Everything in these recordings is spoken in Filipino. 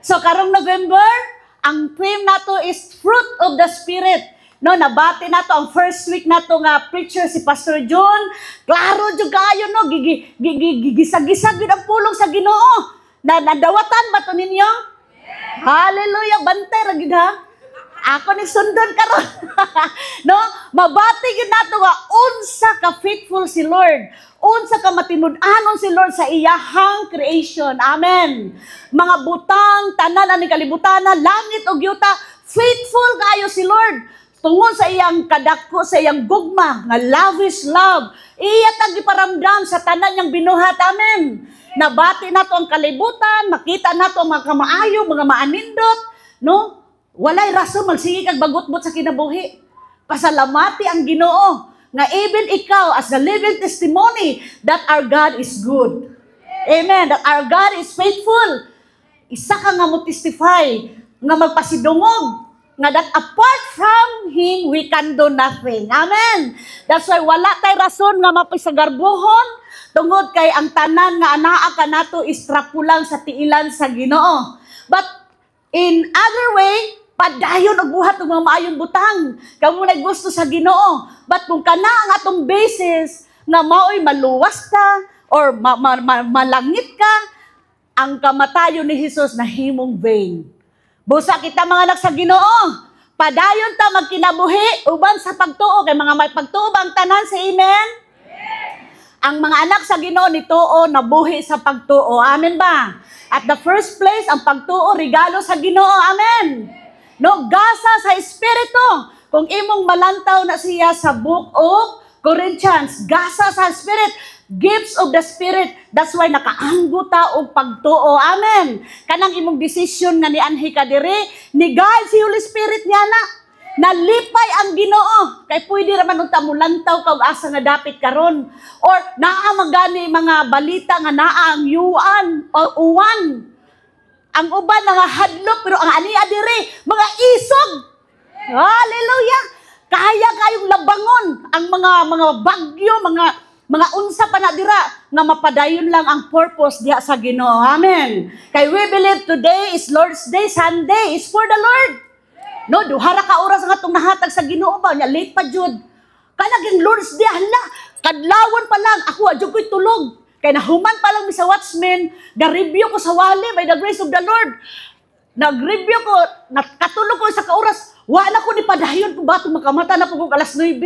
So karong November, ang theme nato is fruit of the Spirit. No, nabati nato ang first week nato nga preacher si Pastor John. Klaro jud kayo no, gigisag-gisag gid ang pulong sa Ginoo. Nadawatan ba to ninyo? Hallelujah, bantay ra gid ha. Ako ni sundan karon. No, mabati gid nato nga unsa ka faithful si Lord. Unsa ka matinud-anon si Lord sa iyahang creation. Amen. Mga butang, tanan ani kalibutan, langit ug yuta, faithful kayo si Lord. Tungod sa iyang kadako, sa iyang gugma, nga lavish love. Iya tag giparamdam sa tanan niyang binuhat. Amen. Nabati nato ang kalibutan, makita nato ang mga kamaayo, mga maanindot, no? Walay rason magsige kag bagutbot sa kinabuhi. Pasalamati ang Ginoo nga even ikaw as the living testimony that our God is good. Amen. That our God is faithful. Isa ka nga mo testify nga magpasidungog nga that apart from Him, we can do nothing. Amen. That's why wala tay rason nga mapisagarbuhon tungod kay ang tanan nga anaa ka nato is trapulang sa tiilan sa Ginoo. But in other way, padayon og buhat og mga maayong butang. Kamo na gusto sa Ginoo. But kung kana ang atong basis nga maoy maluwas ta or malangit ka, ang kamatayon ni Jesus nahimong vain. Busa kita mga anak sa Ginoo. Padayon ta magkinabuhi uban sa pagtuo kay mga may pagtuo bang tanan sa amen? Ang mga anak sa Ginoo nituo nabuhi sa pagtuo. Amen ba? At the first place, ang pagtuo regalo sa Ginoo. Amen. No, gasa sa Espiritu. Kung imong malantaw na siya sa Book of Corinthians, gasa sa Spirit, gifts of the Spirit. That's why nakaanggo ta og pagtuo. Amen. Kanang imong decision nga nianhi ka diri, ni God si Holy Spirit niya na. Nalipay ang Ginoo. Kay pwede raman unta mo lantaw kag asa nga dapit karon. Or naa magani mga balita nga naa ang yuan o uwan. Ang uban nga hadlok pero ang ania diri mga isog. Hallelujah. Kaya kayong labangon ang mga bagyo, mga unsa pa na dira nga mapadayon lang ang purpose diha sa Ginoo. Amen. Kay we believe today is Lord's Day, Sunday is for the Lord. No, duha ra ka oras nga tong nahatag sa Ginoo ba nya late pa jud. Kanaging Lord's Day hala, kadlawon pa lang ako adyo ko'y tulog. Kay nahuman pa lang mi sa watchman, ga-review ko sa wali by the grace of the Lord. Nag-review ko, nakatulog ko sa kauras, wala ko ni padayon ko ba itong makamata na po kong alas 9.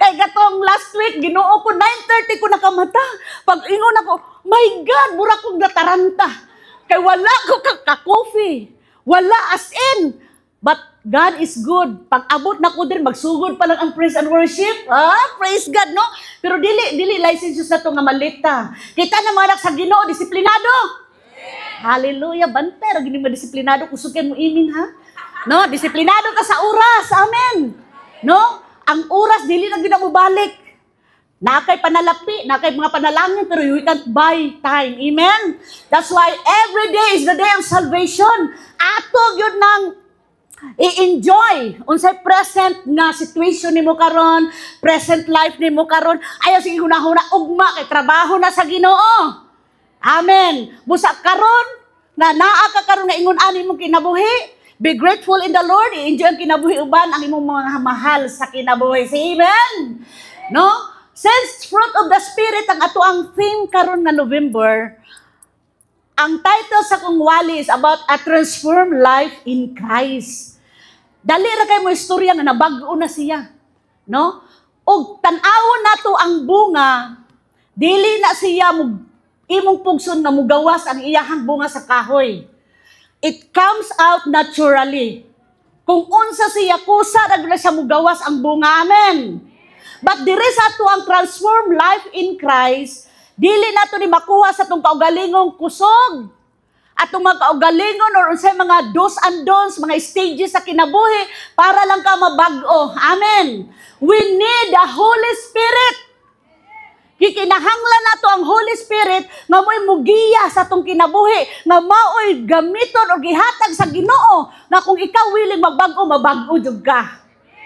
Kay gatong last week, Ginoo ko, 9:30 ko nakamata. Pag ingon ako, my God, mura kong nataranta. Kay wala ko ka-coffee. Wala as in. But God is good. Pag abot na ko din, magsugod pa lang ang praise and worship. Praise God, no? Pero dili licenses na ito nga malita. Kita na mga anak sa Ginoo, disiplinado. Hallelujah, bantay. Gini mo disiplinado, kusukin mo imin, ha? No, disiplinado ka sa oras. Amen. No? Ang oras, dili na gina mo balik. Nakay panalapi, nakay mga panalangin, pero you can't buy time. Amen? That's why every day is the day of salvation. Atog yun ng i-enjoy unsay present nga situation nimo karon, present life nimo karon. Ayaw sige hunahuna ugma kay trabaho na sa Ginoo. Amen. Busa karon nga naa ka karon nga ingon ani mo kinabuhi, be grateful in the Lord, i-enjoy ang kinabuhi uban ang imong mga mahal sa kinabuhi. Amen. No? Since fruit of the Spirit ang ato ang theme karon nga November, ang title sa kong wali is about a transformed life in Christ. Dali ra kay mo istorya nga nabag-o na siya, no? Og tan-awon nato ang bunga, dili na siya imong pugson nga mugawas ang iyahang bunga sa kahoy. It comes out naturally. Kung unsa siya kusa ra na siya mugawas ang bunga. Amen. But dire sa ato ang transformed life in Christ, dili nato ni makuha sa atong kaugalingong kusog. Atong mga kaugalingon or unsay mga do's and don'ts, mga stages sa kinabuhi para lang ka mabag-o. Amen. We need the Holy Spirit. Kikinahanglan nato ang Holy Spirit nga mo'y mugiya sa atong kinabuhi, nga maoy gamiton o gihatag sa Ginoo na kung ikaw willing magbago, mabago jud ka.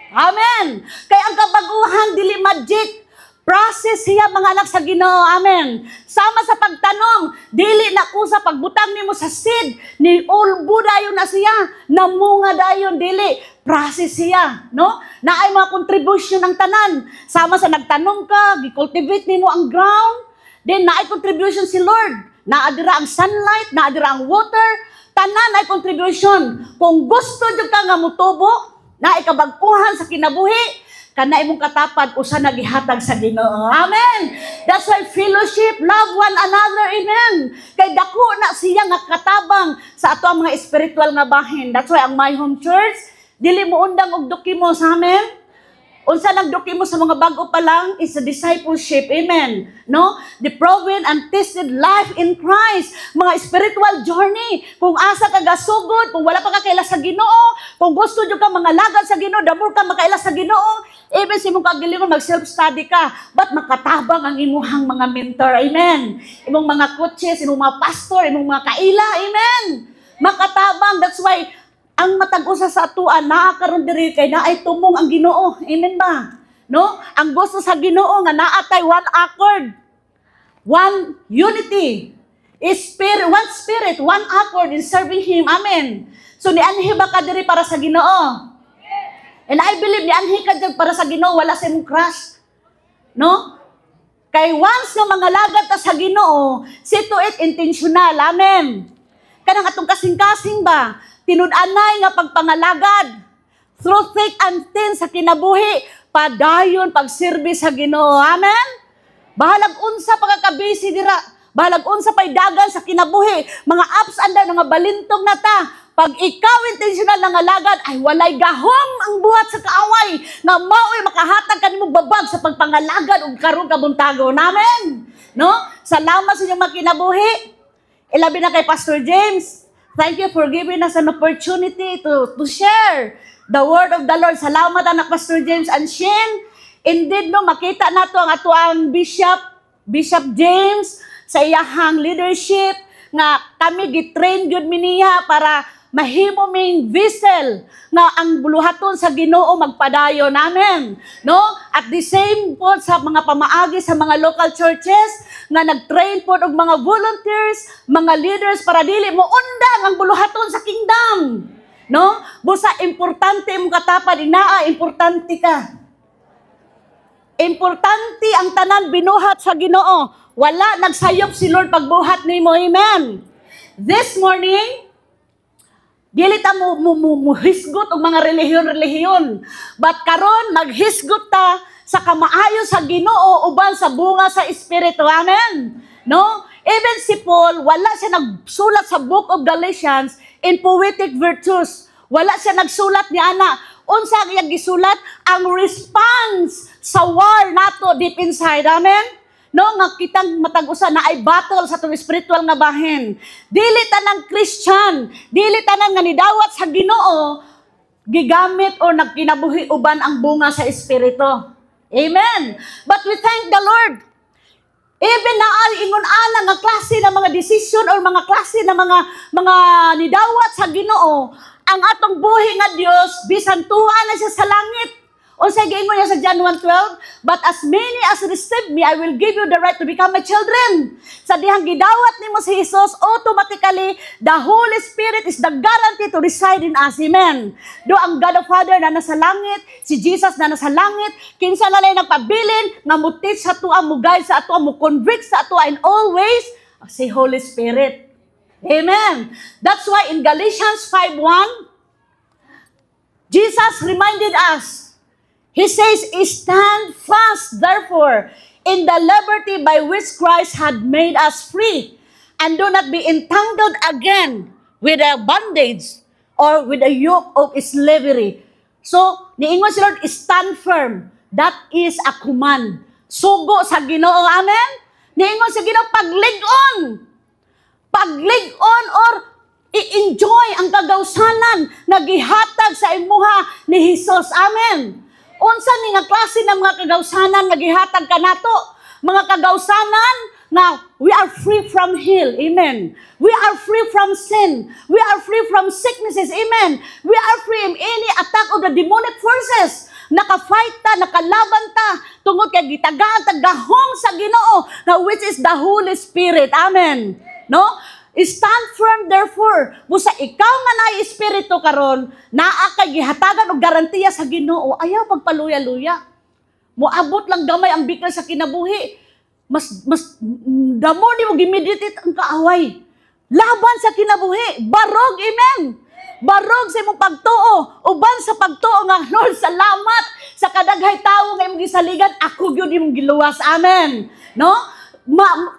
Amen. Kay ang kabaguhan dili magic. Process siya mga anak sa Ginoo. Amen. Sama sa pagtanom, dili na ko sa pagbutang nimo sa seed, ni ulbo dayon na siya, namunga dayon dili. Process siya, no? Naay mga contribution ng tanan. Sama sa nagtanom ka, gi-cultivate nimo ang ground, then naay contribution si Lord. Naadira ang sunlight, naadira ang water, tanan ay contribution. Kung gusto jud ka nga mutubo, naay kabag-uhan sa kinabuhi, kana imong katapad usa nagihatag sa Ginoo. Amen. That's why fellowship, love one another. Amen. Kay dako na siya nga katabang sa ato ang mga spiritual nga bahin. That's why ang My Home Church dili mo undang og dokimo sa amen. Unsa nang dokimo sa mga bago pa lang is a discipleship. Amen. No? The proven and tested life in Christ. Mga spiritual journey. Kung asa ka gasugod, kung wala pa ka kaila sa Ginoo, kung gusto nyo ka mga lagad sa Ginoo, damor ka makaila sa Ginoo, even si mong kagilingon, mag-self-study ka, but makatabang ang imuhang mga mentor. Amen. Imong mga coaches, imong mga pastor, imong mga kaila. Amen. Makatabang. That's why, ang matag-usa sa atuan, naakaroon diri kay naay tumong ang Ginoo. Amen ba? No? Ang gusto sa Ginoo nga naatay one accord, one unity, one spirit, one accord in serving Him. Amen. So nianhi ba ka diri para sa Ginoo? And I believe nianhi ka diri para sa Ginoo, wala sa imong crush. No? Kay once nga mga lagad ta sa Ginoo, see to it intentional. Amen. Kanang atong kasing-kasing ba? Tinud-anay nga pagpangalagad, through thick and thin sa kinabuhi, padayon pagserbi sa Ginoo. Amen? Bahalag unsa pagkakabisi dira, bahalag unsa pay dagan sa kinabuhi, mga ups and down, mga balintong na ta. Pag ikaw intentional nga lagad, ay walay gahom ang buhat sa kaaway, nga mao'y makahatag kanimo babag sa pagpangalagad ug karon kabuntagon. Amen? No? Salamat sa inyong mga kinabuhi. Ilabi na kay Pastor James. Thank you for giving us an opportunity to share the word of the Lord. Salamat anak Pastor James and Shane. Indeed, no, makita nato ang ato ang Bishop James sa iyahang leadership nga kami gitrain gyud miniya para mahimo ming vessel nga ang buluhaton sa Ginoo magpadayon. Amen. No? At the same po sa mga pamaagi sa mga local churches nga nag-train po og mga volunteers, mga leaders para dili mo undang ang buluhaton sa kingdom. No? Busa importante imong katapad, inaa importante ka. Importante ang tanan binuhat sa Ginoo. Wala nagsayop si Lord pagbuhat nimo. Amen. This morning, dili ta mo hisgot og mga relihiyon. But karon maghisgot ta sa kamaayo sa Ginoo uban sa bunga sa Espiritu. Amen. No? Even si Paul, wala siya nagsulat sa book of Galatians in poetic virtues. Wala siya nagsulat ni ana. Unsa iya gisulat? Ang response sa war nato deep inside. Amen. No, nga kitang matag-usa na ay battle sa itong spiritual nga bahin. Dili tanang Christian, dili tanang nga nidawat sa Ginoo, gigamit o nagkinabuhi uban ang bunga sa Espiritu. Amen. But we thank the Lord. Even na ingon ana nga klase ng mga decision or mga klase ng mga nidawat sa Ginoo, ang atong buhi nga Dios bisan tuwa na siya sa langit. O sa giingon niya sa John 1:12, but as many as receive me, I will give you the right to become my children. Sa dihang gidawat nimo si Jesus, automatically, the Holy Spirit is the guarantee to reside in us. Amen. Do ang God of Father na nasa langit, si Jesus na nasa langit, kinsa na lay nagpabilin, nga mutit sa tuwa, mo guide sa ato, mo convict sa ato in all ways, si Holy Spirit. Amen. That's why in Galatians 5:1, Jesus reminded us, He says, stand fast, therefore, in the liberty by which Christ had made us free, and do not be entangled again with a bondage or with a yoke of slavery. So, niingon si Lord, stand firm. That is a command. Sugo sa Ginoo, amen? Niingon sa Ginoo, paglig-on. Paglig-on or i-enjoy ang kagawsanan na gihatag sa imuha ni Jesus, amen? Unsa ni nga klase ng mga kagawsanan nga gihatag kanato? Mga kagawsanan na we are free from hell. Amen. We are free from sin. We are free from sicknesses. Amen. We are free from any attack of the demonic forces. naka-fight ta, nakalaban ta, tungod kay gitagaan ta gahom sa Ginoo, na which is the Holy Spirit. Amen. No? Stand firm therefore. Busa ikaw nga naay espiritu karon, naa kay gihatagan og garantiya sa Ginoo, ayaw pagpaluya-luya. Moabot lang gamay ang bikal sa kinabuhi. Mas damo ni mo gimeditate ang kaaway. Laban sa kinabuhi, barog, amen. Barog sa imong pagtuo, uban sa pagtuo nga Lord, salamat sa kadaghay tawo nga imong gisaligan, ako gyud imong giluwas. Amen. No?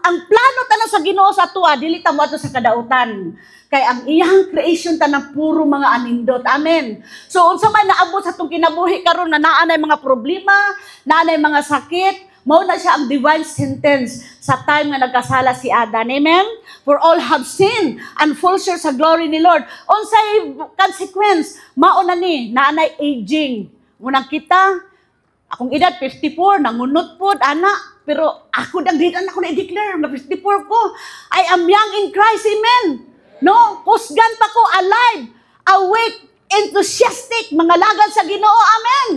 Ang plano tanan sa Ginoo sa tuwa, dili ta mo ato sa kadautan. Kay ang iyang creation tanan puro mga anindot. Amen. So unsa may naabot sa tong kinabuhi karon na naa nay mga problema, naa nay mga sakit, mao na siya ang divine sentence sa time nga nagkasala si Adan. Amen? For all have sinned and fall short sa glory ni Lord. Unsay consequence? Mao na ni, naanay aging. Munang kita, akong edad 54, nangunot pod, ana. Pero ako dang dinan ako na-declare, na 54 ko. I am young in Christ, amen? No? Kusgan pa ko, alive, awake, enthusiastic, mga lagad sa Ginoo, amen?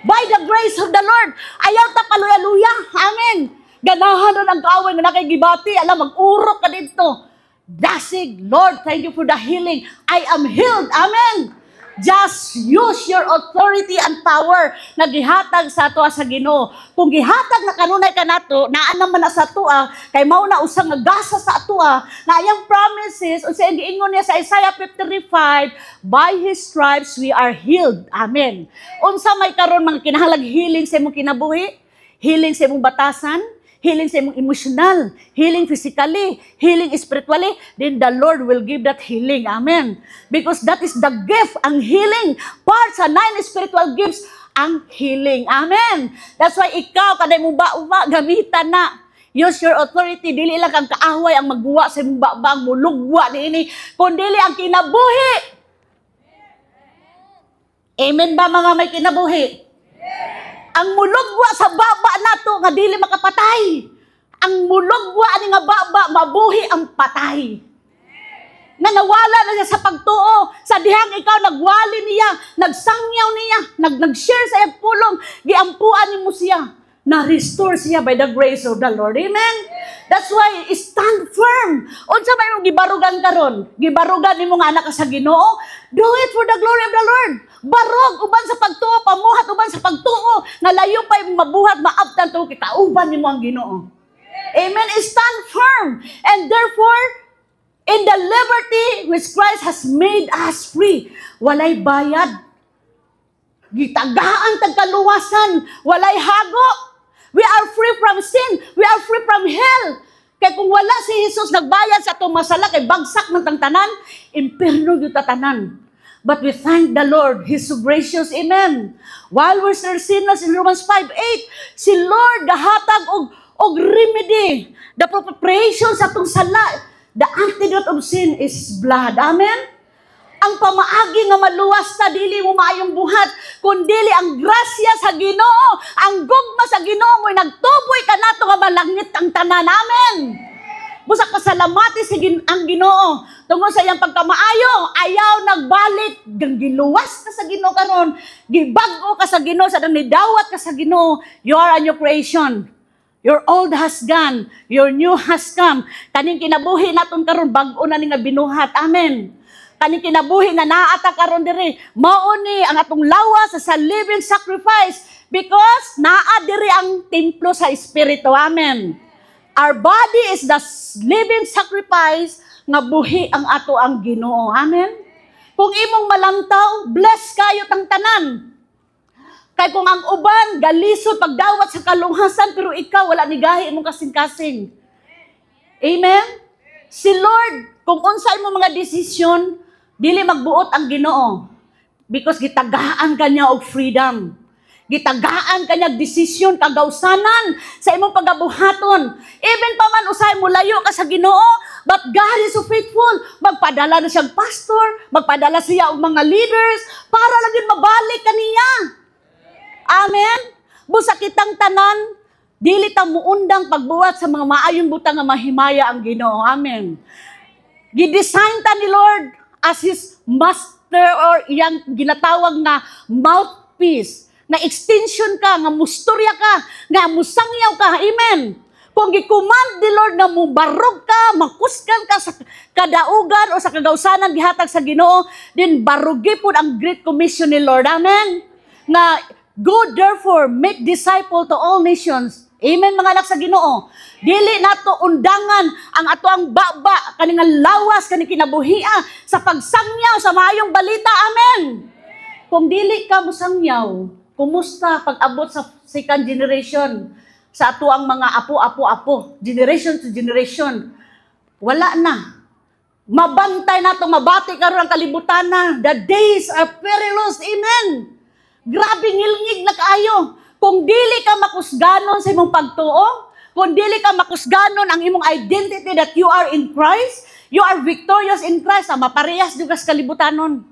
By the grace of the Lord, ayaw ta paluya-luya. Amen. Ganahan nun ang kaaway nga nakigibati. Alam, mag-urok ka dito. Dasig, Lord, thank you for the healing. I am healed. Amen. Just use your authority and power na gihatag sa ato sa Ginoo. Kung gihatag na kanunay ka nato, naa naman na sa atua, kay mao na usang nagasa sa atua, na iyang promises, unsa ang giingon niya sa Isaiah 53:5, by His stripes we are healed. Amen. Unsa may karon mga kinahanglan healing sa imong kinabuhi? Healing sa imong batasan? Healing sa imong emotional, healing physically, healing spiritually, then the Lord will give that healing. Amen. Because that is the gift, ang healing. Part sa 9 spiritual gifts, ang healing. Amen. That's why ikaw, kaday mo ba gamitan na. Use your authority. Dili lang kang kaahway ang magguwa sa imong ba, ang mulugwa niini, kundili ang kinabuhi. Amen ba mga may kinabuhi? Ang mulugwa sa baba nato nga dili makapatay. Ang mulugwa ani nga baba mabuhi ang patay. Na nawala na siya sa pagtuo, sa dihang ikaw nagwali niya, nagsangyaw niya, nag-share sa iyang pulong, giampuan nimo siya. Na-restore siya by the grace of the Lord. Amen? That's why, stand firm. Unsa may mong gibarugan karon? Gibarugan nimo nga anak ka sa Ginoo? Do it for the glory of the Lord. Barog, uban sa pagtuo, pamuhat uban sa pagtuo, na layo pa yung mabuhat, maabtan to, kitauban nimo ang Ginoo. Amen? Stand firm. And therefore, in the liberty which Christ has made us free, walay bayad. Gitagaan tagkaluwasan, walay hago. We are free from sin. We are free from hell. Kaya kung wala si Jesus nagbayad sa itong masala, kay bagsak ng tangtanan, impierno yung tatanan. But we thank the Lord. He's so gracious. Amen. While we're still sinners in Romans 5:8, si Lord gahatag og remedy. The preparation sa itong sala. The antidote of sin is blood. Amen. Ang pamaagi nga maluwas ta, dili mo maayong buhat, kundili ang grasya sa Ginoo, ang gugma sa Ginoo mo'y nagtuboy ka nato nga malangit ang tanan. Amen. Busa pasalamati ang Ginoo tungod sa iyang pagkamaayo, ayaw nagbalik, gang giluwas ka sa Ginoo karon, gibag-o ka sa Ginoo, sa nidawat ka sa Ginoo. You are a new creation. Your old has gone, your new has come. Kaning kinabuhi naton karon bag-o na ni nga binuhat. Amen. Kaning kinabuhi nga naata karon diri, mao ni ang atong lawas sa living sacrifice, because naa diri ang templo sa Espiritu. Amen. Our body is the living sacrifice nga buhi ang ato ang Ginoo. Amen. Kung imong malantaw, bless kayo tang tanan. Kay kung ang uban galisod pagdawat sa kalunghasan, pero ikaw wala ni gahi imong kasing-kasing. Amen. Si Lord, kung unsay mo mga desisyon, dili magbuot ang Ginoo, because gitagaan kanya og freedom. Gitagaan kanya desisyon, kagawsanan sa imong pagabuhaton. Even pa man usay mo layo ka sa Ginoo, but God is so faithful. Magpadala na siyang pastor, magpadala siya og mga leaders para lagin mabalik kaniya. Amen. Busa kitang tanan, dili ta muundang pagbuhat sa mga maayong butang nga mahimaya ang Ginoo. Amen. Gidesign ta ni Lord as His master, or iyang ginatawag na mouthpiece, nga extension ka, nga mustorya ka, nga musangyaw ka. Amen. Kung gi-command ni Lord nga mubarog ka, makusgan ka sa kadaugan o sa kagawsanan gihatag sa Ginoo, din barugi pud ang Great Commission ni Lord. Amen. Nga, go therefore, make disciple to all nations. Amen, mga anak sa Ginoo. Dili nato undangan ang ato ang baba, kaning lawas, kaning kinabuhia, sa pagsangyaw sa maayong balita. Amen. Kung dili ka musangyaw, kumusta pag-abot sa second generation? Sa ato ang mga apo, generation to generation, wala na. Mabantay nato, mabati karon ang kalibutan na. The days are perilous. Amen. Grabe ngilngig na kaayo. Kung dili ka makusganon sa imong pagtuo, kung dili ka makusganon ang imong identity that you are in Christ, you are victorious in Christ, maparehas juga sa kalibutanon.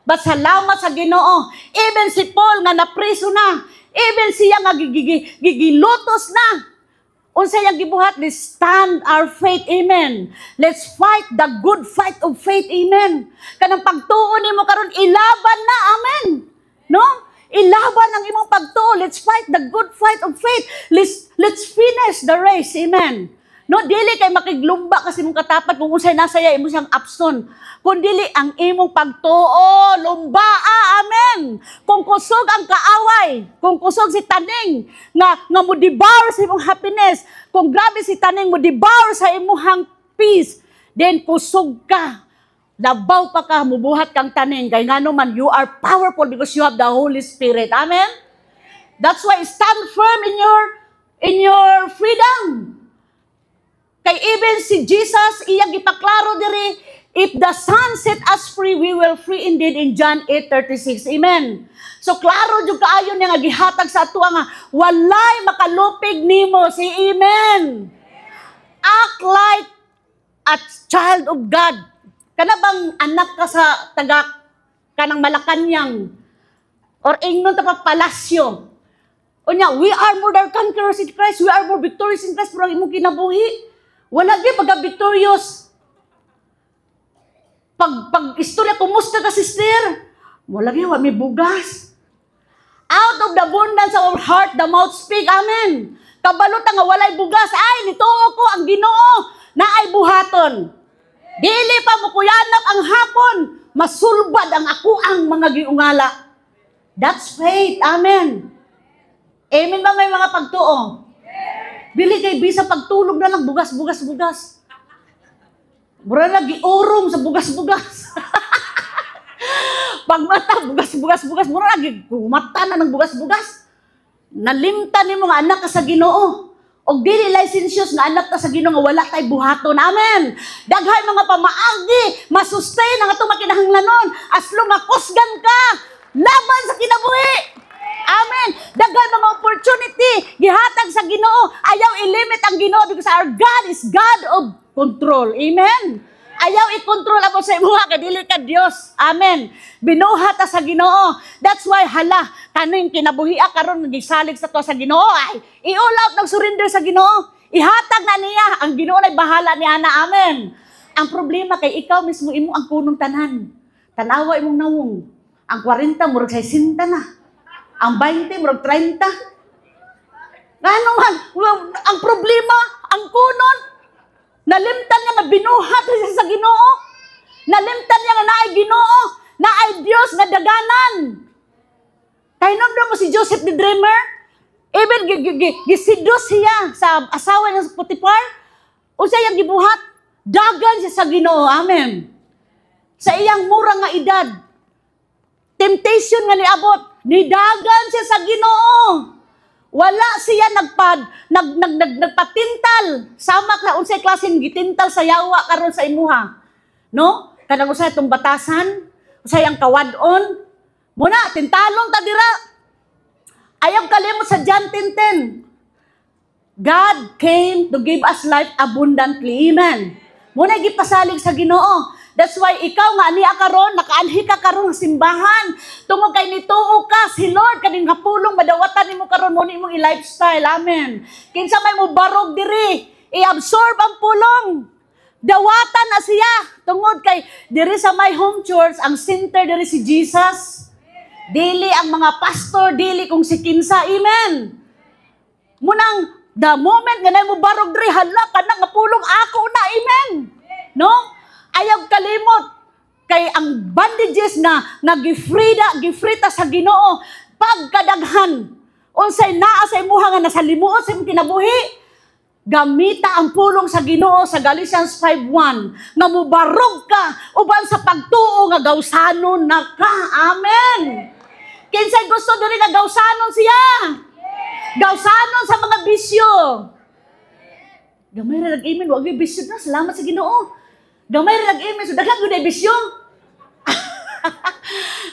But salamat sa Ginoo, even si Paul nga napriso na, even siya nga gigilutos na. Unsa yang gibuhat, let's stand our faith. Amen. Let's fight the good fight of faith. Amen. Kanang pagtuo nimo karon ilaban na. Amen. No? Ilaban ang imong pagtuo. Let's fight the good fight of faith. Let's finish the race. Amen. No, dili kay makiglumba kasi mong katapat kung unsay nasaya imo siyang abson. Kung dili ang imong pagtuo, lumbaa, amen. Kung kusog ang kaaway, kung kusog si taning nga mo devour sa imong happiness, kung grabe si taning mo devour sa imong peace, then kusog ka. Labaw pa ka, mubuhat kang taning. Kaya nga naman, you are powerful because you have the Holy Spirit. Amen? That's why stand firm in your freedom. Kay even si Jesus, iyang ipaklaro diri, if the Son set us free, we will free indeed in John 8:36. Amen. So klaro jud kaayo nga gihatag sa ato nga walay makalupig nimo si Amen. Act like a child of God. Kana bang anak ka sa taga kanang Malacañang or ingnon ta pa palasyo. Unya, we are more than conquerors in Christ. We are more victorious in Christ. Pero ang imong kinabuhi, wala di pagka-victorious. Pag istorya, kumusta ka, sister? Wala di, may bugas. Out of the abundance of our heart, the mouth speak. Amen. Kabalutan nga walay bugas. Ay, nituo ko ang Ginoo na ay buhaton. Dili pa mo kuyanap ang hapon. Masulbad ang ako ang mga giungala. That's faith. Amen. Amen ba may mga pagtuo? Bili kay bisa pagtulog na lang, bugas. Mura na giurong sa bugas. Pagmata, bugas. Mura na gumata na ng bugas. Nalimtan ni mga anak ka sa Ginoo. O dili licensious na anak ka sa Ginoo nga wala tay buhaton. Amen. Daghay mga pamaagi, masustain ang atong makinahanglanon. Aslo nga kusgan ka, laban sa kinabuhi. Amen. Daghan mga opportunity gihatag sa Ginoo. Ayaw i-limit ang Ginoo because our God is God of control. Amen. Ayaw i-control ako sa imo kay dili ka Dios. Amen. Binuhat ta sa Ginoo. That's why hala kaning kinabuhia karon gisalig sa to sa Ginoo ay i-all out ng surrender sa Ginoo. Ihatag na niya ang Ginoo nay bahala niya na. Amen. Ang problema kay ikaw mismo imo ang kunong tanan. Tanawa imong nawong. Ang 40 murag 60 na. Ang 20, murag 30. Ngano man, ang problema, ang kunon, nalimtan niya nga binuhat siya sa Ginoo. Nalimtan niya nga naay Ginoo, naay Dios nga daganan. Kaya namdo mo si Joseph the Dreamer, even gisidus siya sa asawa niya sa Potiphar, o siya yung gibuhat, dagan siya sa Ginoo. Amen. Sa iyang mura nga edad, temptation nga niabot, nidagan siya sa Ginoo. Wala siya nagpatintal. Sama ka unsay klaseng gitintal sa yawa karon sa imuha. No? Kanang usay tong batasan, usay ang kawadon. Muna tintalon ta dira. Ayaw kalimot sa John 10:10. God came to give us life abundantly. Amen. Muna gipasalig sa Ginoo. That's why ikaw nga niya karon, nakaanhi ka karon sa simbahan. Tungod kay nituo ka si Lord kaning hapulong madawatan nimo karon mo imong i-lifestyle. Amen. Kinsa may mo barog diri, i-absorb ang pulong. Dawatan na siya. Tungod kay diri sa my home church, ang center diri si Jesus. Dili ang mga pastor, dili kung si kinsa, amen. Munang, the moment nga na mo barog diri, hala ka na nga pulong ako na, amen. No? Ayaw kalimot, kay ang bandages na gifrita sa Ginoo, pagkadaghan, unsay naa sa imuha nga nasa limuot sa imong kinabuhi, gamita ang pulong sa Ginoo sa Galatians 5:1 nga mubarog ka uban sa pagtuo nga gawsanon na ka. Amen. Kinsay gusto diri nga gawsanon siya? Gawsanon sa mga bisyo. Gamay ra nag-amen, wag may bisyo na. Salamat sa Ginoo. Gamay ra nag-amen, so daghang gyud ay bisyo.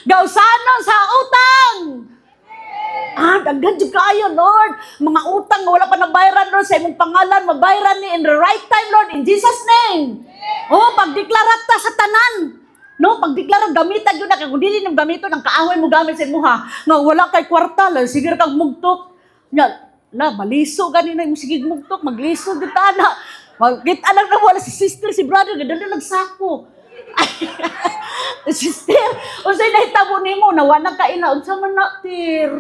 Gawsanon sa utang. Daghan jud kaayo, Lord. Mga utang nga wala pa nabayaran, Lord, sa imong pangalan, mabayaran ni in the right time, Lord, in Jesus' name. Pagdeklara ta sa tanan. No, pagdeklara gamitan yun na, kung dili nang gamito ng kaaway mo gamit sa imuha, nga wala kay kwarta, sige kang mugtok. Maliso ganina yung sige mugtok, magliso kita na. Kita lang na wala si sister, si brother, gadala nagsako. Sister, unsay nahitabo nimo na wala ka ila unsa man natir.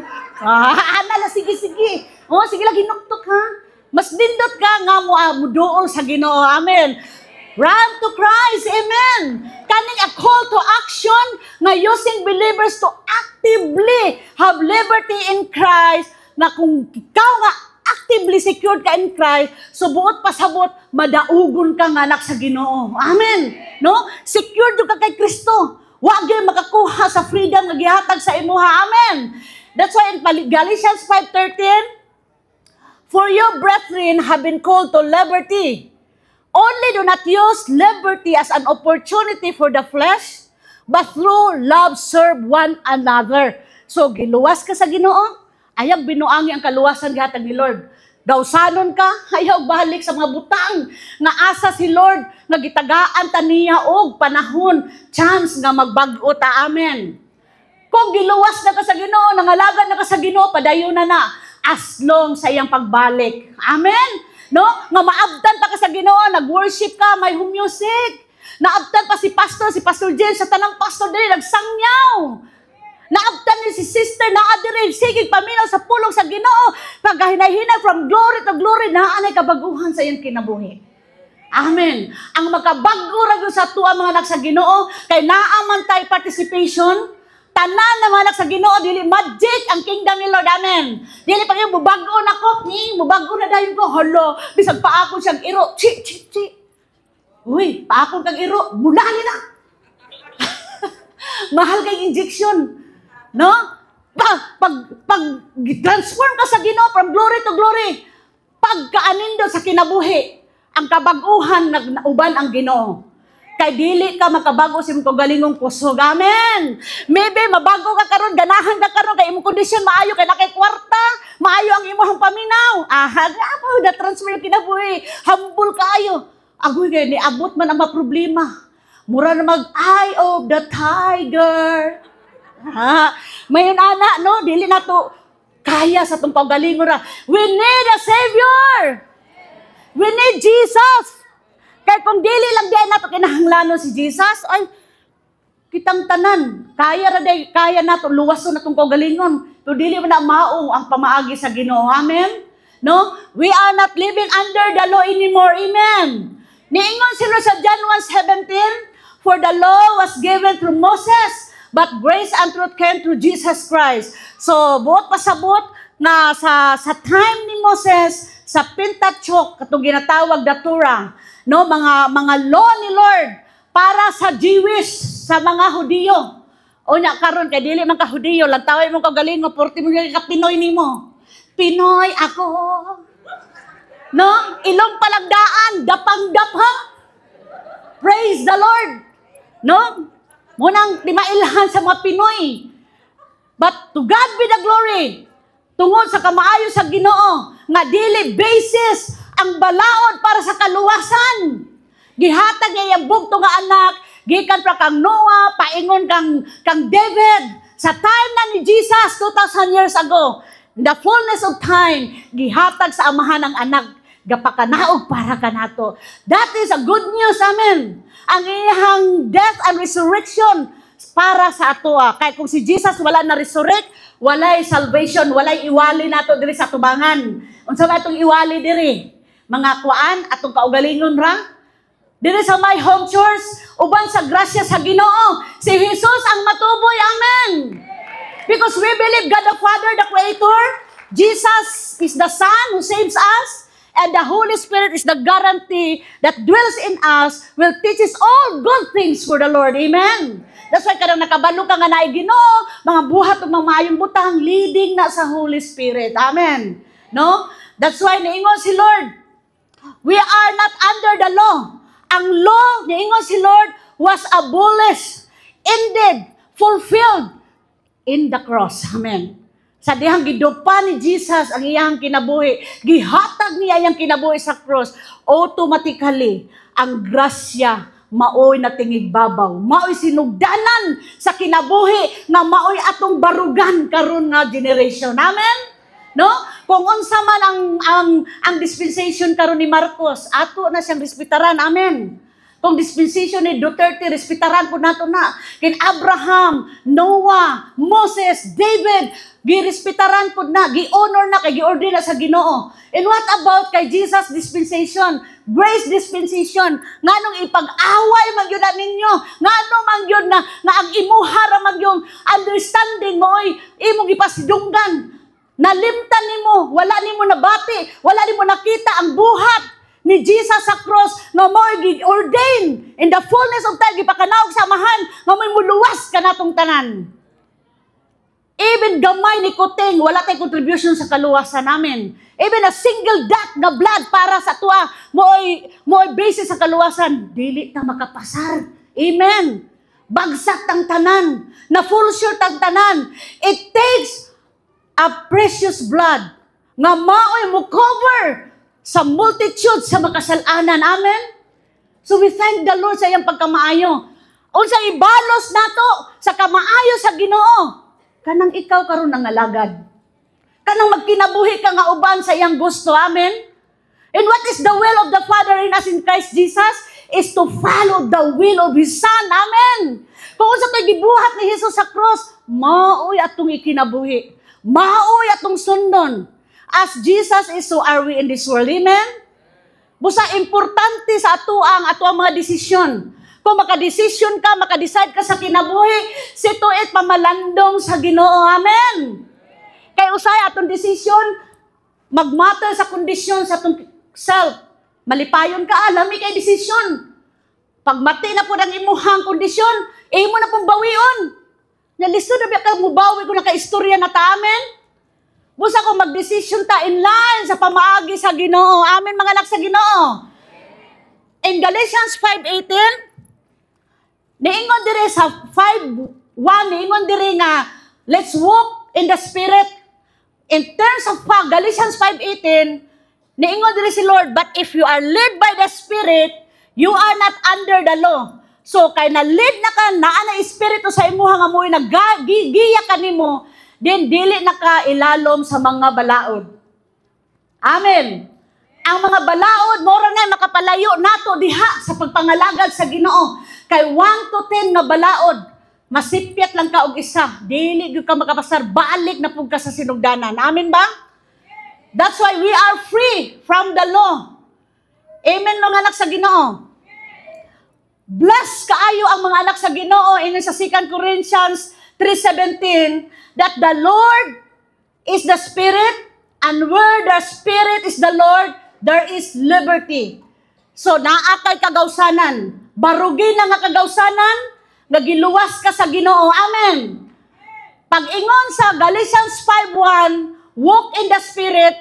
Ana sige. Sige lang hinuktok ha. Mas dindot ka nga mo duol sa Ginoo. Amen. Run to Christ. Amen. Kaning a call to action na using believers to actively have liberty in Christ, na kung ikaw nga actively secured ka in Christ, subuot pasabot, madaugon ka nga anak sa Ginoo. Amen. No? Secured ka kay Kristo. Wa gyud makakuha sa freedom nga gihatag sa imuha. Amen. That's why in Galatians 5:13, for your brethren have been called to liberty. Only do not use liberty as an opportunity for the flesh, but through love serve one another. So, giluwas ka sa Ginoo, ayaw binuangi ang kaluwasan gihatag ni Lord. Gawsanon ka, ayaw balik sa mga butang nga asa si Lord nga gitagaan ta niya og panahon, chance nga magbag-o ta. Amen. Kung giluwas na ka sa Ginoo, nangalagan na ka sa Ginoo, padayon na as long sa iyang pagbalik. Amen. No? Nga maabtan pa ka sa Ginoo, nag-worship ka, may home music. Naabtan pa si Pastor Jen, sa tanang pastor dili nagsangyaw. Naabtan ni si sister na adire, sige paminaw sa pulong sa Ginoo. Pagkahinay-hinay from glory to glory, naanay kabaguhan sa iyang kinabuhi. Amen. Ang makabago ra gyud sa tuwa mga anak sa Ginoo, kay naaman tay participation. Tanan na mga anak sa Ginoo, dili magic ang kingdom ni Lord. Amen. Dili pa yung bubago na ko, bubago na dayon ko. Hala, bisag pa ako siyang iro. Chi. Uy, pa ako kang iro. Bulali na. Mahal kay injection. No? Pag-transform ka sa Ginoo from glory to glory, pagkaanindo sa kinabuhi, ang kabaguhan nag-uban ang Ginoo. Kay dili ka makabago sa imong galingong kusog. Amen. Maybe mabago ka karon, ganahan ka karon kay imong kondisyon maayo, kay nakay kwarta, maayo ang imong paminaw. Ako na transfer kinabuhi. Humble kayo. Agoy kay niabot man ang mga problema. Mura na eye of the tiger. Mayon ana no, dili na to kaya sa tong pagalingon ra. We need a savior. We need Jesus. Kaya kung dili lang diyan nato kinahanglanon si Jesus, ay kitang tanan, kaya nato luwason natong kaugalingon. To dili man na maong ang pamaagi sa Ginoo. Amen. No? We are not living under the law anymore. Amen. Niingon sila sa John 1:17, for the law was given through Moses, but grace and truth came through Jesus Christ. So, buot pasabot na sa time ni Moses, sa Pentateuch, katong ginatawag na Torah, no, mga law ni Lord para sa Jewish, sa mga Hudiyo. O nya karon kay dili man ka Hudiyo, lantaway mo kagalingon, porti mo ka Pinoy nimo. Pinoy ako. No, ilong palagdaan, dapang-dapa. Praise the Lord. No? Munang di mailhan sa mga Pinoy. But to God be the glory. Tungod sa kamaayo sa Ginoo, nga dili basis ang balaod para sa kaluwasan. Gihatag niya yung bugto nga anak, gikan pa kang Noah, paingon kang David. Sa time na ni Jesus, 2,000 years ago, in the fullness of time, gihatag sa amahan ng anak, gapakanaog para kanato. That is a good news, amen. Ang iyang death and resurrection para sa atoa. Kaya kung si Jesus wala na resurrect, walay salvation, walay iwali nato diri sa tubangan. Unsa ba itong iwali diri? Mga kuan atong kaugalingon ra? Diri sa my home church, uban sa grasya sa Ginoo, si Jesus ang matuboy. Amen. Because we believe God the Father, the Creator, Jesus is the Son who saves us, and the Holy Spirit is the guarantee that dwells in us, will teach us all good things for the Lord. Amen. That's why kadang nakabalo ka nga na Ginoo, mga buhat ug mga maayong butang leading na sa Holy Spirit. Amen. No? That's why niingon si Lord, we are not under the law. Ang law, niingon si Lord, was abolished, ended, fulfilled in the cross. Amen. Sa dihang gidupa ni Jesus ang iyang kinabuhi, gihatag niya iyang kinabuhi sa cross, automatically, ang grasya, maoy na tingigbabaw, maoy sinugdanan sa kinabuhi, nga maoy atong barugan karon nga generation. Amen? No? Kung unsa man ang dispensation karon ni Marcos, ato na siyang respetaran. Amen. Kung dispensation ni Duterte, respetaran po nato na. Kin Abraham, Noah, Moses, David, girespetaran po na, gi-honor na, kay gi-order na sa Ginoo. And what about kay Jesus dispensation? Grace dispensation. Nganong ipag-away man yun na ninyo? Nganong man yun na ang imuhara man yung understanding mo, imong ipasidunggan. Nalimtan nimo, wala nimo nabati, wala nimo nakita ang buhat ni Jesus sa cross nga mo'y ordain in the fullness of time, gipakanaog sa amahan nga mo'y muluwas ka natong tanan. Even gamay ni kuting, wala tay contribution sa kaluwasan namin. Even a single dot nga blood para sa tuwa, mo'y basis sa kaluwasan, dili ta makapasar. Amen. Bagsak tang tanan, na full sure tang tanan. It takes a precious blood nga maoy mo cover sa multitude sa makasalanan. Amen? So we thank the Lord sa iyang pagkamaayo. Unsa ibalos nato sa kamaayo sa Ginoo. Kanang ikaw karon ang alagad. Kanang magkinabuhi ka nga uban sa iyang gusto. Amen? And what is the will of the Father in us in Christ Jesus? Is to follow the will of His Son. Amen? Kung unsa to'y gibuhat ni Jesus sa cross, maoy atong ikinabuhi. Maoy atong sundon. As Jesus is, so are we in this world. Amen? Busa importante sa ato ang mga desisyon. Kung makadesisyon ka, makadecide ka sa kinabuhi, situit pamalandong sa Ginoo. Amen? Kaya usay atong desisyon, magmatter sa kondisyon sa atong self. Malipayon ka, alami kay desisyon. Pag mati na po ng imuhang kondisyon, imo na pong bawion. Nalisod na biya ka mubawi ko na ka-istorya na ta. Amen? Busa ko mag-decision ta in line sa pamaagi sa Ginoo. Amen, mga anak sa Ginoo. In Galatians 5:18, niingon dire sa 5:1, niingon dire nga, let's walk in the Spirit. In terms of Galatians 5:18, niingon dire si Lord, but if you are led by the Spirit, you are not under the law. So, kay na-lead na ka, naa na Espiritu sa imuha nga mo'y naggigiya ka nimo, then dili na ka ilalom sa mga balaod. Amen. Ang mga balaod, mora na makapalayo nato diha sa pagpangalagad sa Ginoo. Kay 1 to 10 nga balaod, masipyat lang ka og isa, dili gyud ka makapasar, balik na pug ka sa sinugdanan. Amen ba? That's why we are free from the law. Amen, mga anak sa Ginoo. Bless kaayo ang mga anak sa Ginoo in sa 2 Corinthians 3:17 that the Lord is the Spirit, and where the Spirit is the Lord, there is liberty. So naa kay kagawsanan, barugin na nga kagawsanan, nagiluwas ka sa Ginoo. Amen. Pag-ingon sa Galatians 5:1, walk in the Spirit.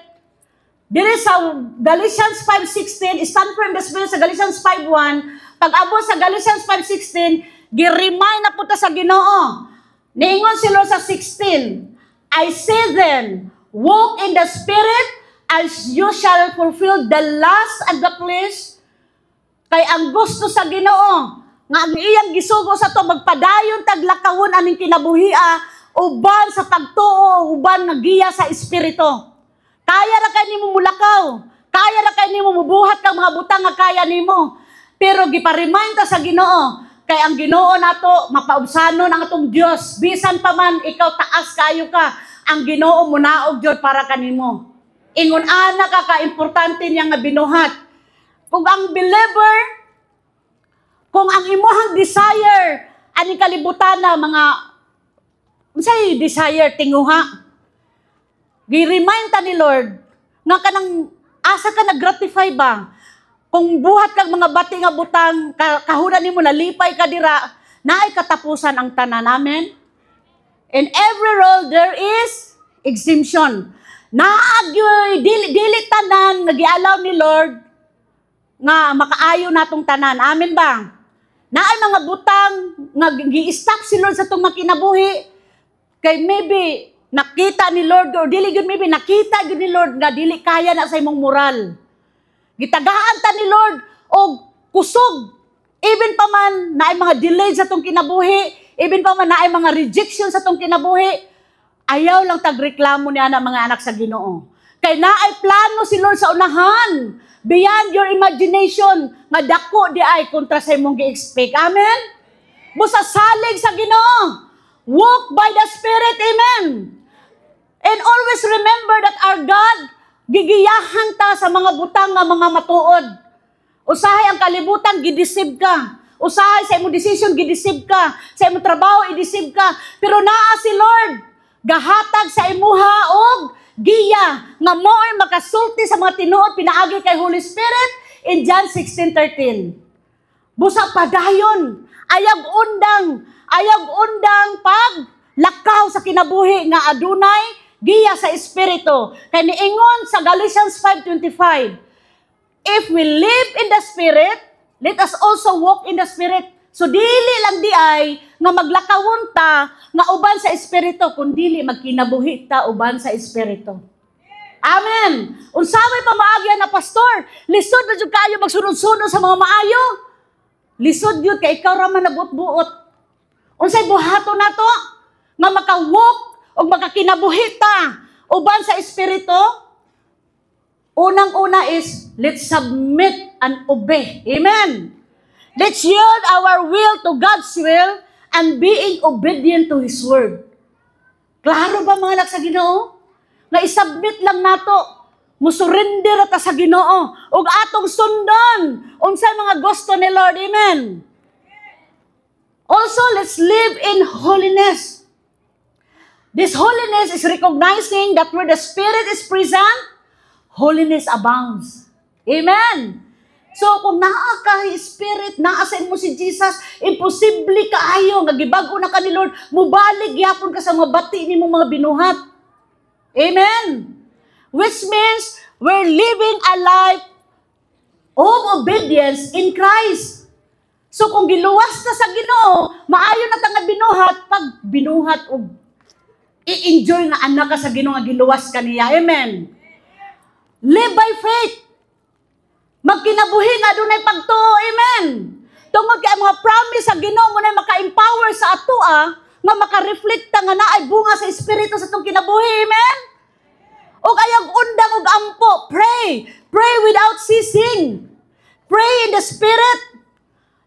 Diri sa Galatians 5:16, stand firm the Spirit sa Galatians 5:1. Pag-abot sa Galatians 5:16, gi-remind na po ta sa Ginoo. Niingon si Lord sa 16, I say then, walk in the Spirit, as you shall fulfill the lust of the flesh. Kay ang gusto sa Ginoo, nga ang iyang gisugo sa to, magpadayon taglakawon aning kinabuhia, uban sa pagtuo, uban nga giya sa Espiritu. Kaya ra kay nimo mulakaw, kaya ra kay nimo mubuhat kang mga butang nga kaya nimo. Pero gipa-remind ta sa Ginoo Kay ang Ginoo nato mapaubsanon ang atong Dios. Bisan pa man ikaw taas kayo ka, ang Ginoo munaog jud para kanimo. Ingon ana ka importante niya nga binuhat. Kung ang believer, kung ang imuhang desire ani kalibutan na mga unsay desire tinguha. Gi-remind ta ni Lord nga kanang asa ka nag-gratify ba? Kung buhat kang mga bati nga butang, kahunan nimo nalipay ka dira, naay katapusan ang tanan namin. In every role there is exemption. Naagyoy dili tanan nga gialaw ni Lord nga makaayo natong tanan. Amen ba? Naay mga butang nga gi-stop si Lord sa tong makinabuhi. Kay maybe nakita ni Lord or dili gyud maybe nakita gyud ni Lord nga dili kaya na sa imong moral. Gitagaan ta ni Lord og kusog. Even pa man naay mga delay sa tong kinabuhi, even pa man naay mga rejection sa tong kinabuhi, ayaw lang tagreklamo niya na mga anak sa Ginoo. Kay naay plano si Lord sa unahan, beyond your imagination, nga dako di ay kontra sa imong gi-expect. Amen? Busa salig sa Ginoo. Walk by the Spirit. Amen? And always remember that our God, gigiyahan ta sa mga butang nga mga matuod. Usahay ang kalibutan, gidisib ka. Usahay sa imong decision, gidisib ka. Sa imong trabaho, idisib ka. Pero naa si Lord, gahatag sa imuha og giya nga mo'y makasulti sa mga tinuod pinaagi kay Holy Spirit in John 16:13. Busa padayon, ayag undang pag lakaw sa kinabuhi nga adunay giya sa Espiritu. Kaya niingon sa Galatians 5:25, if we live in the Spirit, let us also walk in the Spirit. So dili lang di ay nga maglakawon ta nga uban sa Espiritu, kundi magkinabuhi ta uban sa Espiritu. Amen. Unsaway pa maagyan na pastor, lisod na jud kayo magsunod-sunod sa mga maayo. Lisod yun kay ikaw ra man nagbuot-buot. Unsay buhaton nato nga maka-walk o makakinabuhi ta uban sa Espiritu? Unang-una is, let's submit and obey. Amen. Let's yield our will to God's will and being obedient to His word. Klaro ba mga anak sa Ginoo? Nga isubmit lang nato, musurrender ta sa Ginoo, ug atong sundon unsay mga gusto ni Lord. Amen. Also, let's live in holiness. This holiness is recognizing that where the Spirit is present, holiness abounds. Amen. So, kung naa ka Spirit, naa sa imo si Jesus, imposible kaayo, nga gibago na ka ni Lord, mubalig yapon ka sa mga bati ni mong mga binuhat. Amen. Which means, we're living a life of obedience in Christ. So, kung giluwas na sa Ginoo, maayo na ta nga binuhat, pag binuhat o i-enjoy nga anak ka sa Ginoo nga giluwas ka niya. Amen. Live by faith. Magkinabuhi nga dunay pagtuo. Amen. Tungod kay mga promise sa Ginoo mo na maka-empower sa atoa nga maka-reflect nga naay bunga sa Espiritu sa tong kinabuhi. Amen. O ayag undang og ampo, pray. Pray without ceasing. Pray in the Spirit.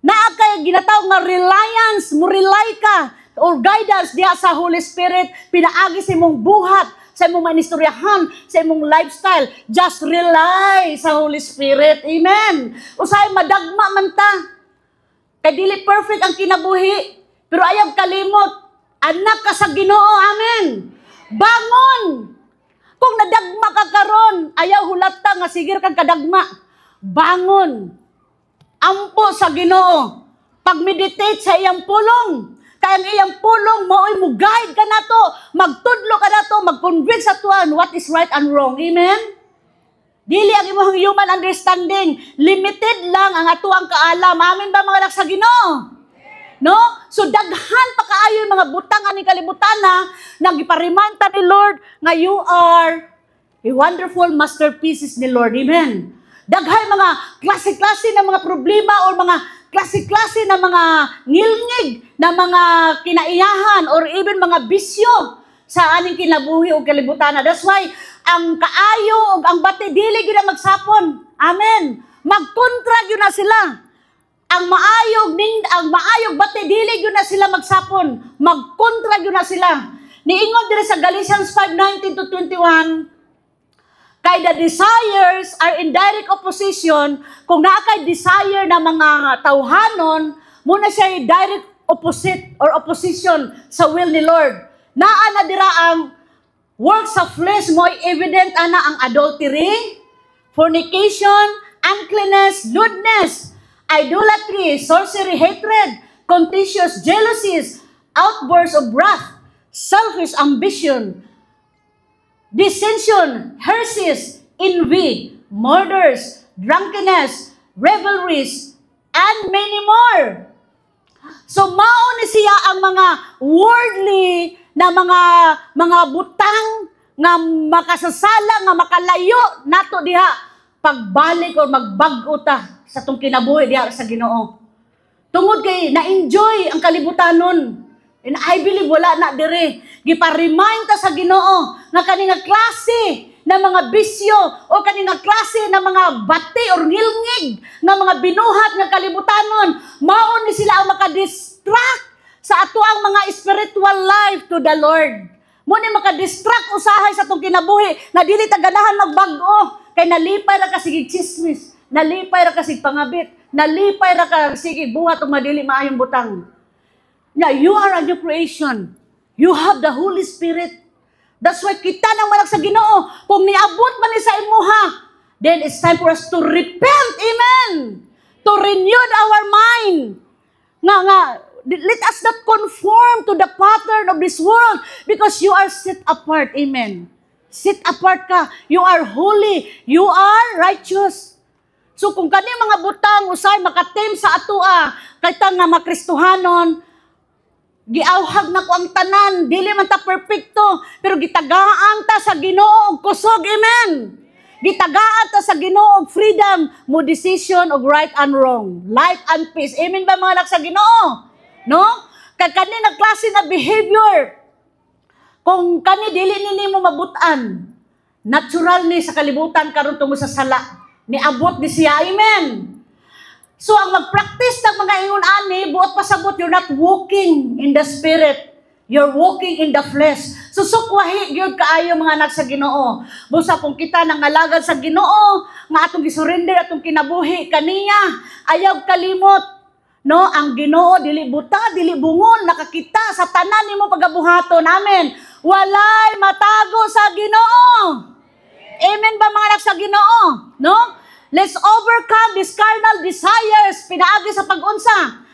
Naa kay ginatawag nga reliance, mo rely ka or guidance diya sa Holy Spirit, pinaagi sa imong buhat, sa imong manistoryahan, sa imong lifestyle. Just rely sa Holy Spirit. Amen. Usay madagma man ta. Kay dili perfect ang kinabuhi, pero ayaw kalimot, anak ka sa Ginoo. Amen. Bangon. Kung nadagma ka karon, ayaw hulata nga sigir kang kadagma. Bangon. Ampo sa Ginoo. Pag-meditate sa iyang pulong. Kaya ang iyang pulong mo ay guide ka na to, magtudlo ka na to, mag-convince sa tuwan what is right and wrong. Amen? Dili ang imong human understanding. Limited lang ang atuang kaalam. Amen ba mga anak sa Ginoo? No? So daghan pa kaayo yung mga butang ani kalibutan na nagipariman ta ni Lord nga you are a wonderful masterpieces ni Lord. Amen? Daghay mga klase-klase na mga problema o mga klase-klase na mga ngilngig, na mga kinaiyahan, or even mga bisyo sa aning kinabuhi o kalibutan. That's why, ang kaayo o ang bati, dili yun na magsapon. Amen. Magkontra yun na sila. ang maayog bati dili gyud na sila magsapon, magkontra gyud na sila. Niingon diri sa Galatians 5:19 to 21, kay the desires are in direct opposition. Kung naa kay desire na mga tawhanon, muna siya direct opposite or opposition sa will ni Lord. Naa na dira ang works of flesh mo evident ana ang adultery, fornication, uncleanness, lewdness, idolatry, sorcery, hatred, contentious jealousies, outbursts of wrath, selfish ambition, dissension, heresies, envy, murders, drunkenness, revelries, and many more. So mao ni siya ang mga worldly na mga butang nga makasasala nga makalayo nato diha pagbalik o magbag-o ta sa tong kinabuhi diha sa Ginoo. Tungod kay na-enjoy ang kalibutanon. And I believe wala na dire. Gipa-remind ta sa Ginoo nga kani nga klase na mga bisyo o kani nga klase na mga bati or ngilngig nga mga binuhat nga kalibutanon, mao ni sila ang makadistract sa ato ang mga spiritual life to the Lord. Mo ni makadistract usahay sa tong kinabuhi na dili ta ganahan magbag-o kay nalipay ra ka sige chismis, nalipay ra ka sige pangabit, nalipay ra ka sige buhat og madili maayong butang. Yeah, you are a new creation. You have the Holy Spirit. That's why kita nang malag sa Ginoo. Kung niabot man ni sa imuha, then it's time for us to repent. Amen. To renew our mind. Let us not conform to the pattern of this world because you are set apart. Amen. Set apart ka. You are holy. You are righteous. So kung kani mga butang usay makatem sa atua, kay ta nga makristohanon, giawhag na ko ang tanan, dili man ta perfecto, pero gitagaan ta sa Ginoo og kusog, amen. Gitagaan ta sa Ginoo og freedom, mo decision og right and wrong, life and peace. Amen ba mga anak sa Ginoo? No? Kay kani na klase na behavior, kung kani dili nimo mabutan, natural ni sa kalibutan karon tungo sa sala, niabot di siya, amen. So, ang mag-practice ng mga ingon ani, buot pasabot, you're not walking in the Spirit. You're walking in the flesh. So, sukwahi, yun kaayo mga anak sa Ginoo. Busa kung kita nangalagad sa Ginoo, nga atong gisurrender, atong kinabuhi, kaniya, ayaw kalimot. No, ang Ginoo, dili buta, dili bungol, nakakita sa tanan nimo pagabuhaton. Amen. Walay matago sa Ginoo. Amen ba mga anak sa Ginoo? No? Let's overcome these carnal desires. Pinaagi sa pag-unsa.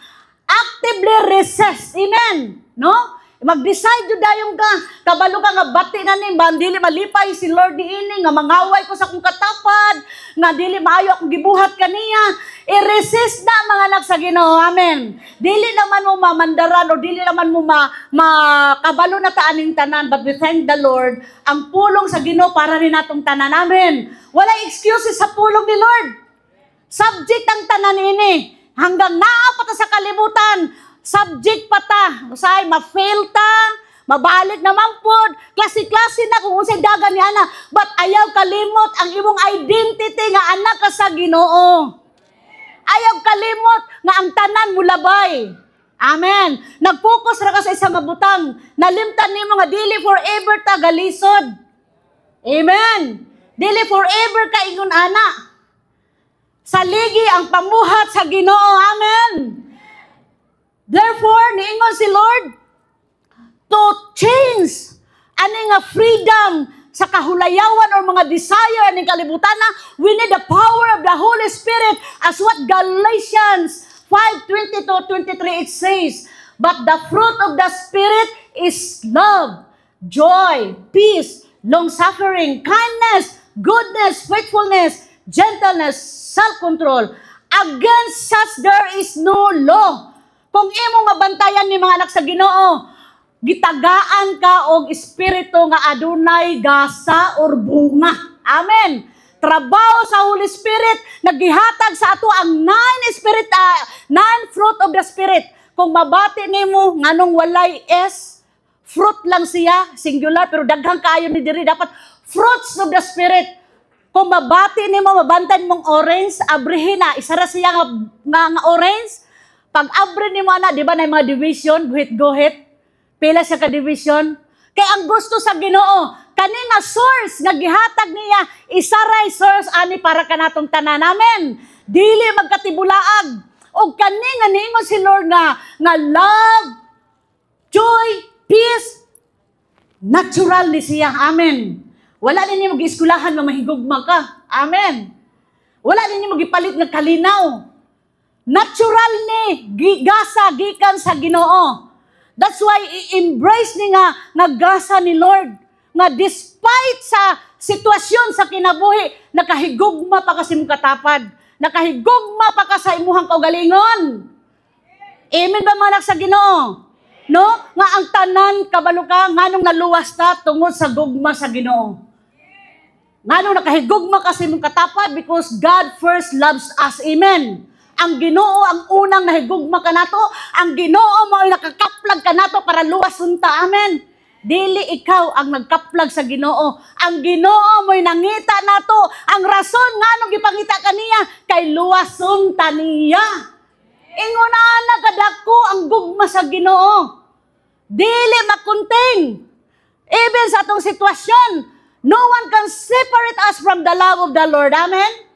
Actively resist. Amen. No? Mag-decide yun dayong ka. Kabalo ka nga bati na ni. Dili malipay si Lord diini. Nga mangaway ko sa kong katapad. Nga dili maayo akong gibuhat kaniya. I-resist na mga anak sa Ginoo. Amen. Dili naman mo mamandaran o dili naman mo makabalo na taaning tanan. But we thank the Lord. Ang pulong sa Ginoo para rin natong tanan. Amen. Wala excuses sa pulong ni Lord. Subject ang tanan ini. Hanggang naapat sa kalibutan. Subject pa ta. Usay, ma-fail ta. Mabalik naman po. Klase-klase na kung unsay dagan niya na. But ayaw kalimot ang imong identity nga anak ka sa Ginoo. Ayaw kalimot nga ang tanan mo labay. Amen. Nag-focus ra ka sa isang butang. Nalimtan nimo nga dili forever ta galisod. Amen. Dili forever ka ingon ana. Saligi ang pamuhat sa Ginoo. Amen. Therefore, niingon si Lord to change ani nga freedom sa kahulayawan or mga desire aning kalibutan na, we need the power of the Holy Spirit as what Galatians 5:20-23 it says. But the fruit of the Spirit is love, joy, peace, long-suffering, kindness, goodness, faithfulness, gentleness, self-control. Against such there is no law. Kung imong mabantayan ni mga anak sa Ginoo, gitagaan ka og espiritu nga adunay gasa or bunga. Amen. Trabaho sa Holy Spirit, naggihatag sa ato ang nine fruit of the Spirit. Kung mabati nimo nganong walay S, fruit lang siya, singular, pero daghang kaayo ni diri dapat fruits of the Spirit. Kung mabati nimo, mabantan mong orange, abrihin na, isara siya nga orange. Pag abri nimo na, di ba na yung mga division, guhit-guhit, pila siya ka division. Kaya ang gusto sa Ginoo, kani nga source, nga gihatag niya, isaray source ani para kanatong tanan namin. Dili magkatibulaag. O kani nga niingon si Lord nga love, joy, peace, natural ni siya. Amen. Wala din niya mag-iskulahan nga mahigugma ka. Amen. Wala din niya magipalit nga kalinaw. Natural ni, gasa, gikan sa Ginoo. That's why i-embrace ni nga gasa ni Lord. Nga despite sa sitwasyon sa kinabuhi, nakahigugma pa kasi mong katapad. Nakahigugma pa ka sa imuhang kaugalingon. Amen ba mga anak sa Ginoo? No? Nga ang tanan, kabalo ka, nganong naluwas ta tungod sa gugma sa Ginoo. Nganong nakahigugma kasi mong katapad because God first loves us. Amen. Ang Ginoo ang unang nahigugma ka nato. Ang Ginoo mo ay nakakaplag ka nato para luwason ta. Amen. Dili ikaw ang nagkaplag sa Ginoo. Ang Ginoo mo ay nangita nato. Ang rason nganong gipangita kaniya kay luwason ta niya. Ingunahan na kadako ang gugma sa Ginoo. Dili makontain. Even sa atong sitwasyon, no one can separate us from the love of the Lord. Amen?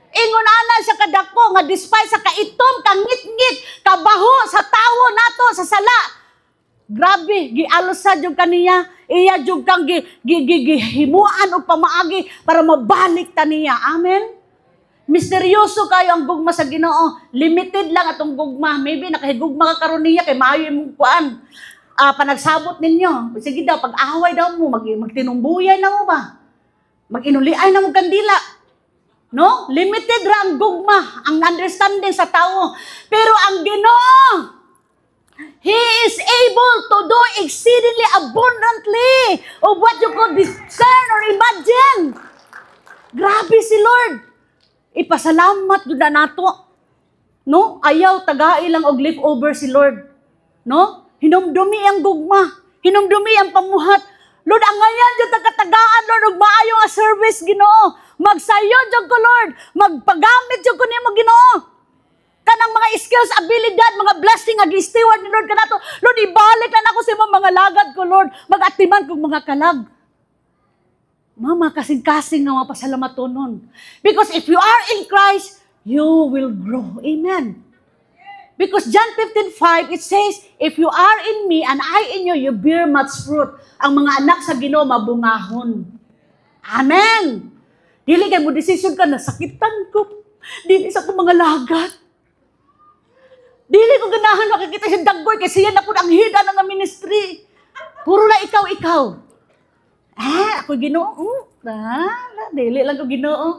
Ingunahan siya kadako nga despite sa kaitom, kangit-ngit, kabaho, sa tawo nato, sa sala. Grabe, gialusa yung kaniya. Iya yung kang gihimuan o pamaagi para mabalik ta niya. Amen? Misteryoso kayo ang gugma sa Ginoo. Limited lang atong gugma. Maybe nakahigugma ka karon niya kay maayo imong kuan. Panagsabot ninyo. Sige daw, pag-away daw mo, magtinumbuyan na mo ba? Mag-inuliay na mo kandila. No? Limited ra ang gugma, ang understanding sa tao. Pero ang Ginoo, He is able to do exceedingly abundantly of what you could discern or imagine. Grabe si Lord. Ipasalamat yun na nato. No? Ayaw tagay lang og leftover si Lord. No? Hinumdumi ang gugma. Hinumdumi ang pamuhat. Lord, ang ngayon dyan tagatagaan, Lord, ug maayo nga service, Ginoo. Magsayo dyan ko, Lord. Magpagamit dyan ko nimo, Ginoo. Kanang mga skills, abilidad, mga blessing, ag-steward ni Lord ka na to. Lord, ibalik na ako sa mga lagad ko, Lord. Mag-atiman kong mga kalag. Mama, kasing-kasing nga mapasalamat nun. Because if you are in Christ, you will grow. Amen. Because John 15:5, it says, if you are in me and I in you, you bear much fruit. Ang mga anak sa Ginoo mabungahon. Amen. Dili kay mo decision ka, nasakitan ko. Dili sa akong mga lagat. Dili ko ganahan makikita si Daggoy kasi yan ako ang hida ng ministry. Puro na ikaw. Ako Ginoo. Dili lang ko Ginoo.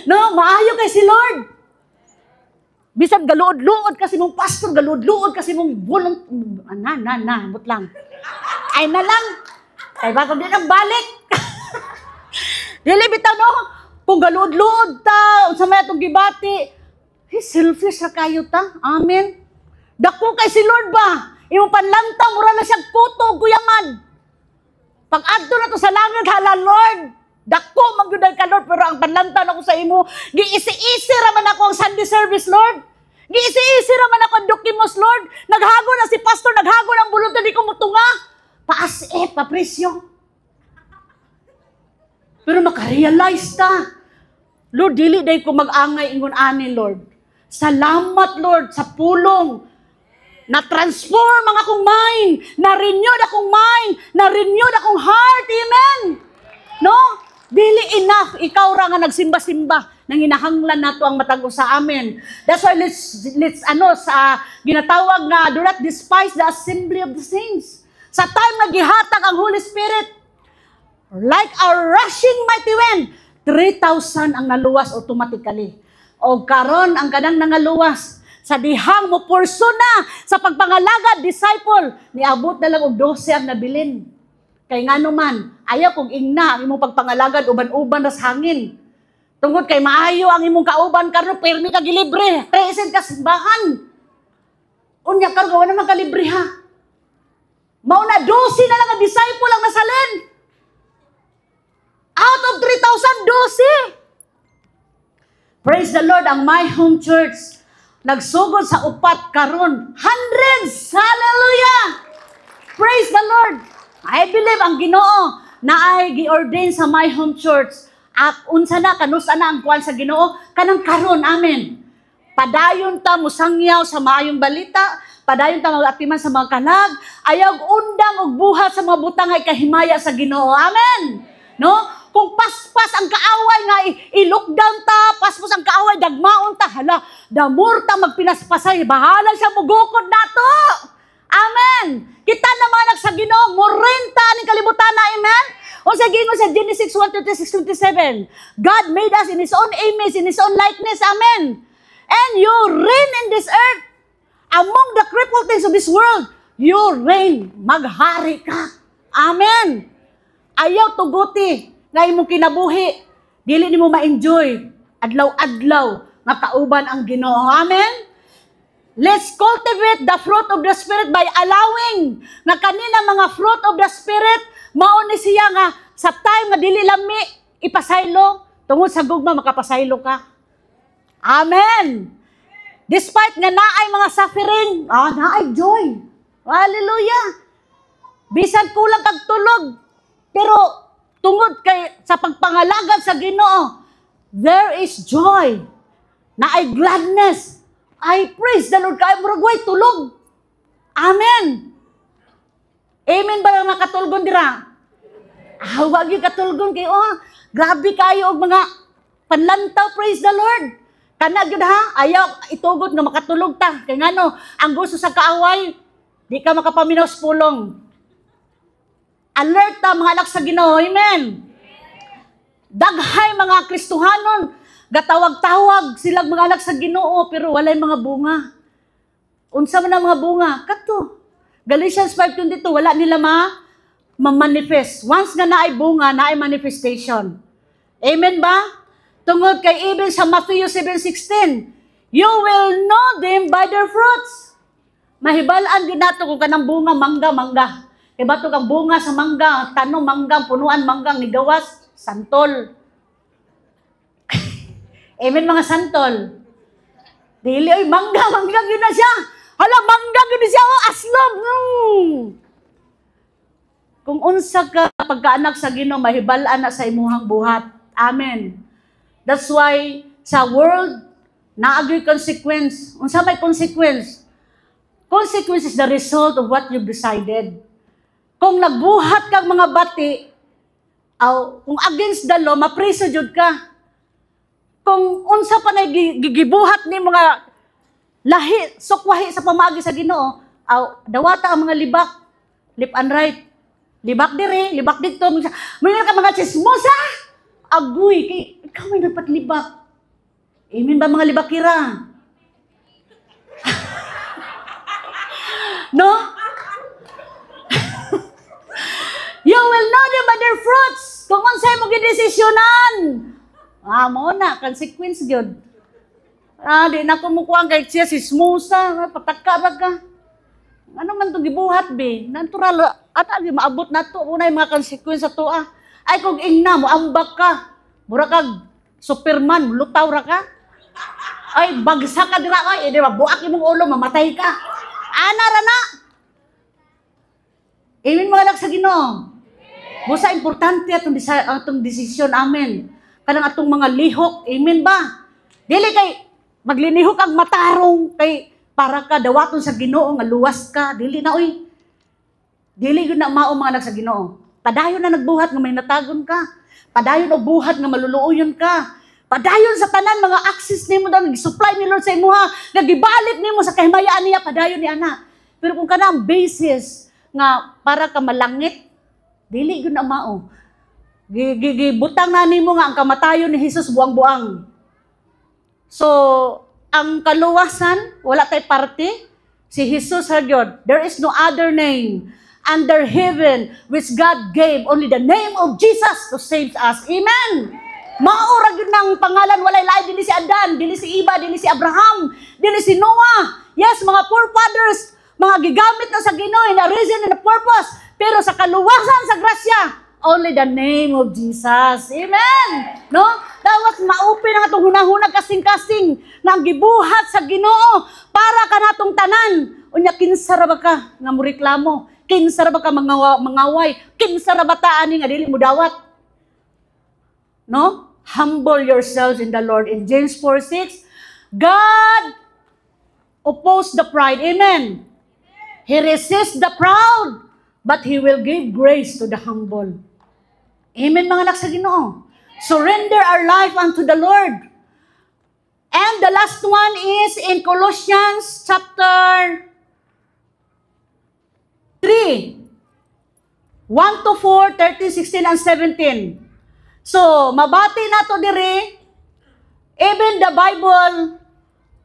No, maayo kay si Lord. Bisan galuod-luod kasi mong pastor, galuod-luod kasi mong bulong, but lang. Ay na lang. Kaya bako din ang balik. Dili bitaw no, kung galuod-luod ta, sa may atong gibati, selfish ra kayo ta. Amen. Dako kay si Lord ba? Imong panlanta, mura na siyang puto, guyaman. Pag-adto na to sa langit, hala Lord, dako magyuday ka Lord, pero ang panlanta na ko sa imo, giisi-isi raman ako ang Sunday service, Lord. Giisi-isi raman ako ang dokimos, Lord. Naghago na si pastor, naghago ng bulot, hindi ko mutunga. Papresyo. Pero makarealize ta. Lord, dili day ko mag-angay ingon ani, Lord. Salamat, Lord, sa pulong. Na-transform ang akong mind. Na-renewed akong mind. Na-renewed akong heart. Amen. No? Dili enough. Ikaw ra nga nagsimba-simba. Nang hinahanglan nato ang matago sa amin. That's why let's ginatawag na do not despise the assembly of the saints. Sa time na gihatag ang Holy Spirit, like a rushing mighty wind, 3,000 ang naluwas automatically. O karon ang kanang nangaluwas sa dihang mo porso na sa pagpangalaga disciple, niabot na lang og 12 ang nabilin. Kay ngano man, ayaw kog ingna ang imong pagpangalagad uban-uban sa hangin. Tungod kay maayo ang imong kauban karon permi ka gilibre, present ka simbahan. Unya karon gawa naman ka libre ha. Mao na 12 na lang ang disciple ang nasalin. 2012. Praise the Lord, ang My Home Church nagsugod sa upat karon. Hundreds! Hallelujah! Praise the Lord! I believe ang Ginoo na ay gi-ordain sa My Home Church. At unsa na, kanusa na ang kuwan sa Ginoo, kanang karon, amen. Padayon ta musangyaw sa maayong balita, padayon ta mag-atiman sa mga kalag, ayaw undang og buhat sa mga butang ay kahimaya sa Ginoo. Amen. No? Kung paspas ang kaaway nga i-lockdown ta, paspas ang kaaway dagmaon ta, hala, damor ta magpinaspasay, bahala siya mugukod nato. Amen. Kita naman sa Ginoo, morenta ning kalibutan na, amen. O sa gingon sa Genesis 1:26-27, God made us in His own image, in His own likeness, amen. And you reign in this earth. Among the crippled things of this world, you reign. Maghari ka. Amen. Ayaw tuguti nga imong kinabuhi. Dili nimo ma-enjoy. Adlaw-adlaw nga kauban ang Ginoo. Amen. Let's cultivate the fruit of the Spirit by allowing nga kanina mga fruit of the Spirit mao ni siya nga sa time nga dili lami ipasaylo tungod sa gugma makapasaylo ka. Amen. Despite nga naay mga suffering, naay joy. Hallelujah. Bisan kulang kag tulog, pero tungod kay sa pagpangalagad sa Ginoo, there is joy. Naay gladness. I praise the Lord kay murag way tulog. Amen. Amen ba lang nakatulgon dira? Wag yung katulgon kay grabe kayo og mga panlantaw, praise the Lord. Kana gyud ha, ayaw itugot nga makatulog ta. Kay ngano, ang gusto sa kaaway, di ka makapaminaw sa pulong. Alert ta mga anak sa Ginoo, amen. Daghay mga Kristohanon, gatawag-tawag silang mga anak sa Ginoo pero walay mga bunga. Unsa man ang mga bunga? Kadto. Galatians 5:22, wala nila ma-manifest. Once nga naay bunga, naay manifestation. Amen ba? Tungod kay even sa Matthew 7:16, you will know them by their fruits. Mahibalaan din nato kung kanang bunga, mangga. Kaya bato kang bunga sa mangga, tanong manggang, punuan manggang, nigawas, santol. Amen mga santol. Dili, oy, mangga yun na siya. Hala, mangga yun na siya, aslog. Kung unsa ka pagkaanak sa Ginoo, mahibalaan na sa imuhang buhat. Amen. That's why sa world, naagay consequence. Unsa may consequence? Consequence is the result of what you've decided. Kung nagbuhat kang mga bati, kung against the law, mapriso jud ka. Kung unsa pa na gigibuhat ni mga lahi, sukwahi sa pamagi sa Ginoo, dawata ang mga libak, left and right. Libak diri, libak dito. Mayroon ka mga chismosa. Agoy, ikaw may dapat libak. Amen ba mga libakira? No? You will know them by their fruits. Kung unsay mo gidesisyonan. Mo na, consequence gyud. Di na kumukuha kay siya si smusa, patakara ka. Ano man to gibuhat be? Natural at maabot na to unay mga consequence sa tuwa. Ay kung ingna mo ambak ka. Mura kag Superman, lutaw ra ka. Ay bagsa ka dira ay di ba buak imong ulo mamatay ka. Ana ra na. Amen mga anak sa Ginoo. Busa importante atong desisyon, amen. Kanang atong mga lihok, amen ba? Dili kay maglinihok ang matarong kay para ka dawaton sa Ginoo nga luwas ka, dili na oy. Dili gyud na mao mga anak sa Ginoo. Padayon na nagbuhat nga may natagon ka. Padayon og buhat nga maluluoyon ka. Padayon sa tanan mga access nimo daw gi-supply ni Lord sa imuha, nga gibalik nimo sa kahimayaan niya padayon ni ana. Pero kung kana ang basis nga para ka malangit, dili gyud na mao. Gibutang na nimo nga ang kamatayon ni Hesus buang-buang. So, ang kaluwasan, wala tay parte, si Jesus hagyod. There is no other name under heaven which God gave, only the name of Jesus to save us. Amen! Maura yun ng pangalan, walay lain, dili si Adan, dili si Iba, dili si Abraham, dili si Noah. Yes, mga forefathers, mga gigamit na sa Ginoo, na reason and a purpose. Pero sa kaluwasan sa grasya, Only the name of Jesus. Amen. No? Dapat maupin ang atong hunahunag kasing-kasing nga ang gibuhat sa Ginoo para kanatong tanan. Unya kinsa ra ba ka nga moreklamo? Kinsa ra ba ka mangaway? Kinsa ra ba ta ani nga dili mo dawat? No? Humble yourselves in the Lord. In James 4:6, God oppose the pride. Amen. He resists the proud, but He will give grace to the humble. Amen, mga anak sa Ginoo. Surrender our life unto the Lord. And the last one is in Colossians chapter 3, 1-4, 13, 16, and 17. So, mabati na to diri, even the Bible,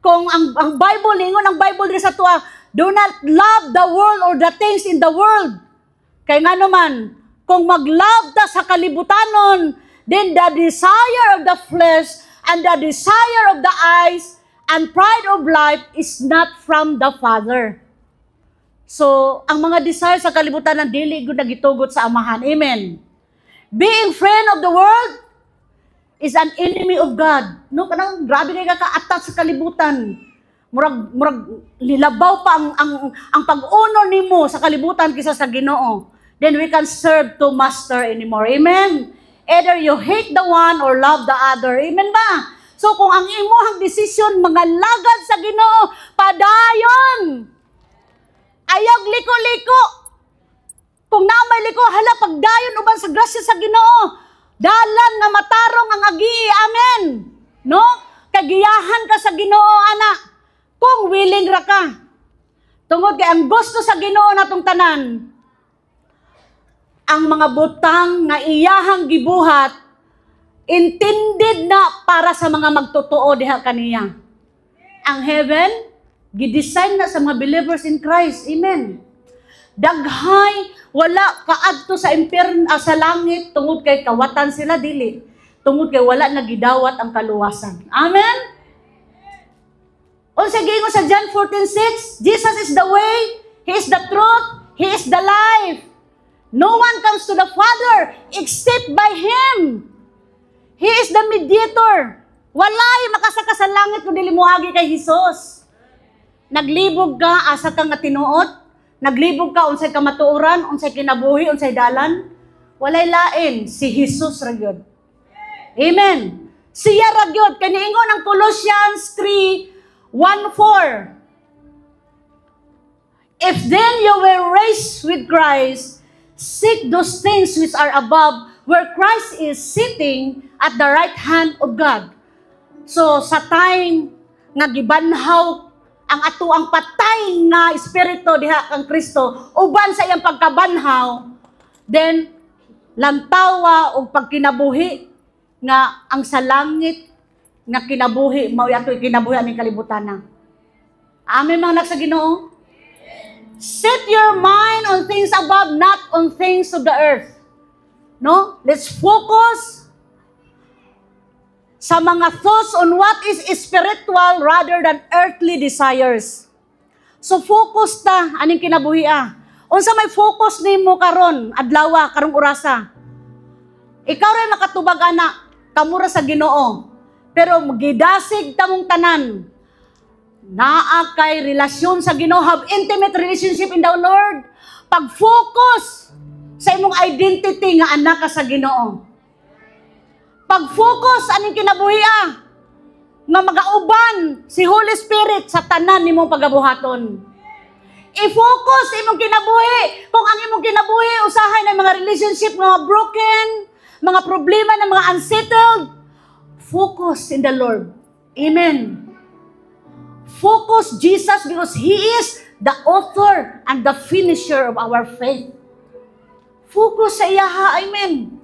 kung ang Bible, lingon ang Bible diri sa tuwa, do not love the world or the things in the world. Kaya nga naman, kung mag-love ta sa kalibutanon, then the desire of the flesh and the desire of the eyes and pride of life is not from the Father. So, ang mga desire sa kalibutanon, dili gud nagitugot sa Amahan. Amen. Being friend of the world is an enemy of God. No, kanang grabe kay ka-attach sa kalibutan. Murag lilabaw pa ang pag-honor nimo sa kalibutan kaysa sa Ginoo. Then we can serve two master anymore. Amen. Either you hate the one or love the other. Amen ba? So kung ang imong desisyon mangalagad sa Ginoo, padayon. Ayog liko-liko. Kung namay liko, hala pagdayon uban sa grasya sa Ginoo. Dalan nga matarong ang agi. Amen. No? Kagiyahan ka sa Ginoo, anak. Kung willing ra ka. Tungod kay ang gusto sa Ginoo natong tanan, ang mga butang nga iyahang gibuhat, intended na para sa mga magtotoo diha kaniya. Ang heaven, gidesign na sa mga believers in Christ. Amen. Daghay, wala kaadto sa sa langit, tungod kay kawatan sila, dili. Tungod kay wala nagidawat ang kaluwasan. Amen? Unsa giingon sa John 14:6, Jesus is the way, He is the truth, He is the life. No one comes to the Father except by Him. He is the mediator. Walay makasaka sa langit kung dili moagi kay Jesus. Naglibog ka, asa ka nga tinuot. Naglibog ka, unsay ka matuoran, unsay kinabuhi, unsay dalan. Walay lain, si Jesus ra gyud. Amen. Siya ra gyud. Kaniingon ang Colossians 3:1-4. If then you were raised with Christ, seek those things which are above, where Christ is sitting at the right hand of God. So, sa time nga gibanhaw ang ato ang patay nga espiritu diha kang Kristo, uban sa iyang pagkabanhaw, then lantawa o pagkinabuhi nga ang sa langit nga kinabuhi, mao yato kinabuhi aning kalibutan na. Amen mga anak sa Ginoo. Set your mind on things above, not on things of the earth. No? Let's focus sa mga thoughts on what is spiritual rather than earthly desires. So focus ta aning kinabuhi Unsa may focus nimo karon adlaw karong orasa? Ikaw ray makatubag ana, kamura sa Ginoo. Pero magidasig tamong tanan. Naa kay relasyon sa Ginoo, have intimate relationship in the Lord. Pag-focus sa imong identity nga anak ka sa Ginoo. Pag-focus aning kinabuhi nga magauban si Holy Spirit sa tanan nimong pagabuhaton. I-focus imong kinabuhi. Kung ang imong kinabuhi usahay ng mga relationship nga broken, mga problema ng mga unsettled, focus in the Lord. Amen. Focus Jesus because He is the author and the finisher of our faith. Focus sa iyaha, amen.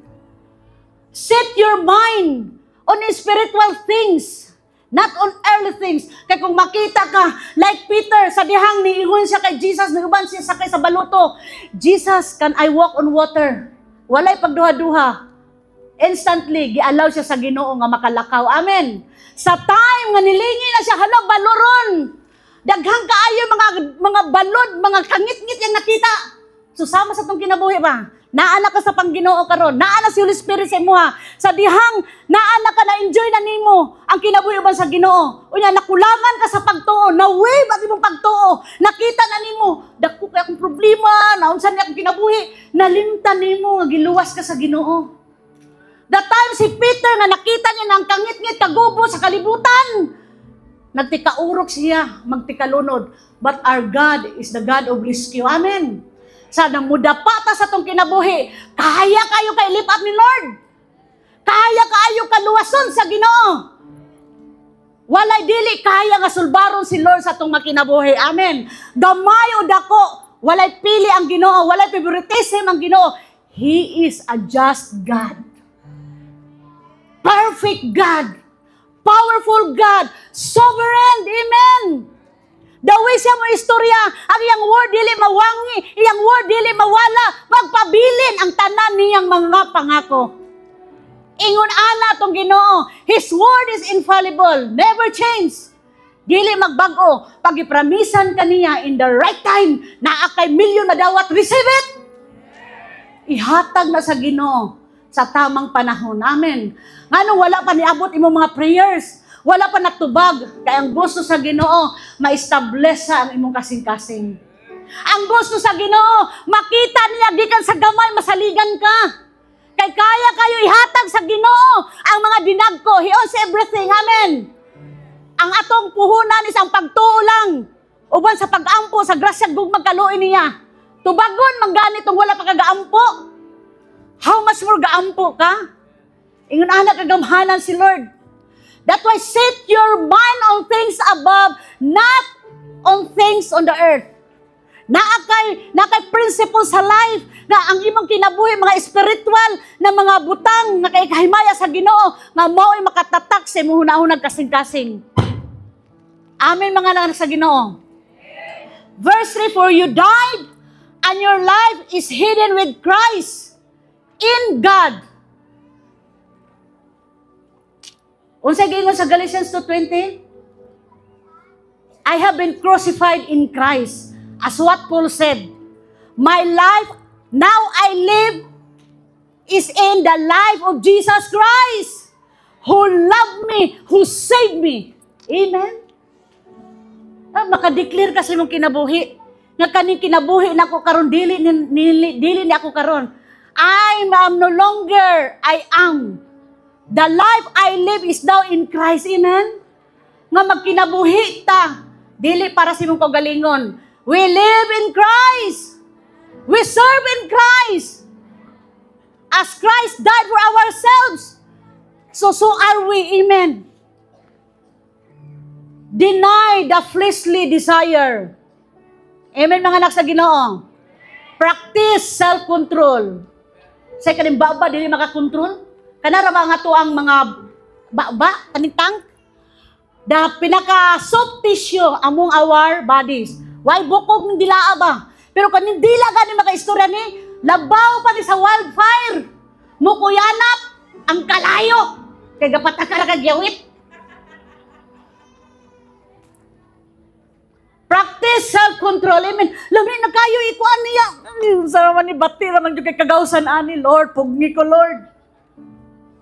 Set your mind on spiritual things, not on earthly things. Kaya kung makita ka, like Peter, sa dihang niingon siya kay Jesus, niuban siya sakay sa baluto, Jesus, can I walk on water? Walay pagduha-duha. Instantly, gialaw siya sa Ginoo nga makalakaw. Amen. Sa time nga nilingi na siya, hala, baloron. Daghang kaayo mga balod, mga kangit-ngit yung nakita. So, sama sa itong kinabuhi ba? Naana ka sa Pangginoo karon, naana si Holy Spirit sa imuha. Sa dihang naana ka na enjoy na nimo ang kinabuhi uban sa Ginoo. Unya nakulangan ka sa pagtuo, na wave ang imong pagtuo. Nakita na nimo, dako kay akong problema, naunsa ni akong kinabuhi, nalimtan nimo nga giluwas ka sa Ginoo. The time si Peter nga nakita niya ng kangit-ngit kagubo sa kalibutan, nagtikaurok siya, magtikalunod. But our God is the God of rescue. Amen. Sa namudapata sa tong kinabuhi, kaya kayo kay lift up ni Lord. Kaya kayo kaluwason sa Ginoo. Walay dili kaya nga sulbaron si Lord sa tong makinabuhi. Amen. Gamay o dako, walay pili ang Ginoo, walay favoritism ang Ginoo. He is a just God. Perfect God. Powerful God. Sovereign. Amen. The way siya mo istorya, ang iyang word dili mawangi, iyang word dili mawala, magpabilin ang tanan niyang mga pangako. Ingon ana tong Ginoo, His word is infallible, never change. Dili magbago, pag ipramisan kaniya in the right time, naa kay milyon na dawat, receive it. Ihatag na sa Ginoo sa tamang panahon. Amen. Ngano wala pa niabot imong mga prayers, wala pa natubag, kaya ang gusto sa Ginoo, ma-establish ang imong kasing-kasing. Ang gusto sa Ginoo, makita niya gikan sa gamay, masaligan ka. Kay kaya kayo ihatag sa Ginoo ang mga dinagko. He owns everything. Amen. Ang atong puhunan is ang pagtuo lang. Uban sa pag-ampo, sa grasya gugmag kaluoy niya. Tubagon, mangganitong wala pa kagaampo. How much more gaampo ka? Ingon anak kagamhanan si Lord. That's why set your mind on things above, not on things on the earth. Naakay principle sa life na ang imong kinabuhi, mga spiritual na mga butang na kay kahimaya sa Ginoo nga mao'y makatatak sa imong hunahunag kasing-kasing. Amen mga anak sa Ginoo. Verse 3, for you died and your life is hidden with Christ in God. Unsay giingon sa Galatians 2:20? I have been crucified in Christ. As what Paul said, my life now I live is in the life of Jesus Christ, who loved me, who saved me. Amen? Makadeclare ka sa imong kinabuhi. Nga kaning kinabuhi na ako karon, dili ni ako karon. I am no longer, I am. The life I live is now in Christ. Amen? Nga magkinabuhi ta. Dili para sa imong kaugalingon. We live in Christ. We serve in Christ. As Christ died for ourselves, so are we. Amen? Deny the fleshly desire. Amen mga anak sa Ginoo. Practice self-control. Sa kanimbaba, dili makakontrol. Kanara ba nga to ang mga kanintang? The pinaka-soft tissue among our bodies. Why bukog ng dilaa ba? Pero kanin dila gani maka-istorya ni, labaw pa ni sa wildfire. Mukuyanap ang kalayo. Kaya gapatakara kagyawit. Practice self-control. Amen. Lamin na kayo ikuan niya. Sa naman ni Bati naman yung kagawsan ani, Lord. Pugni ko, Lord.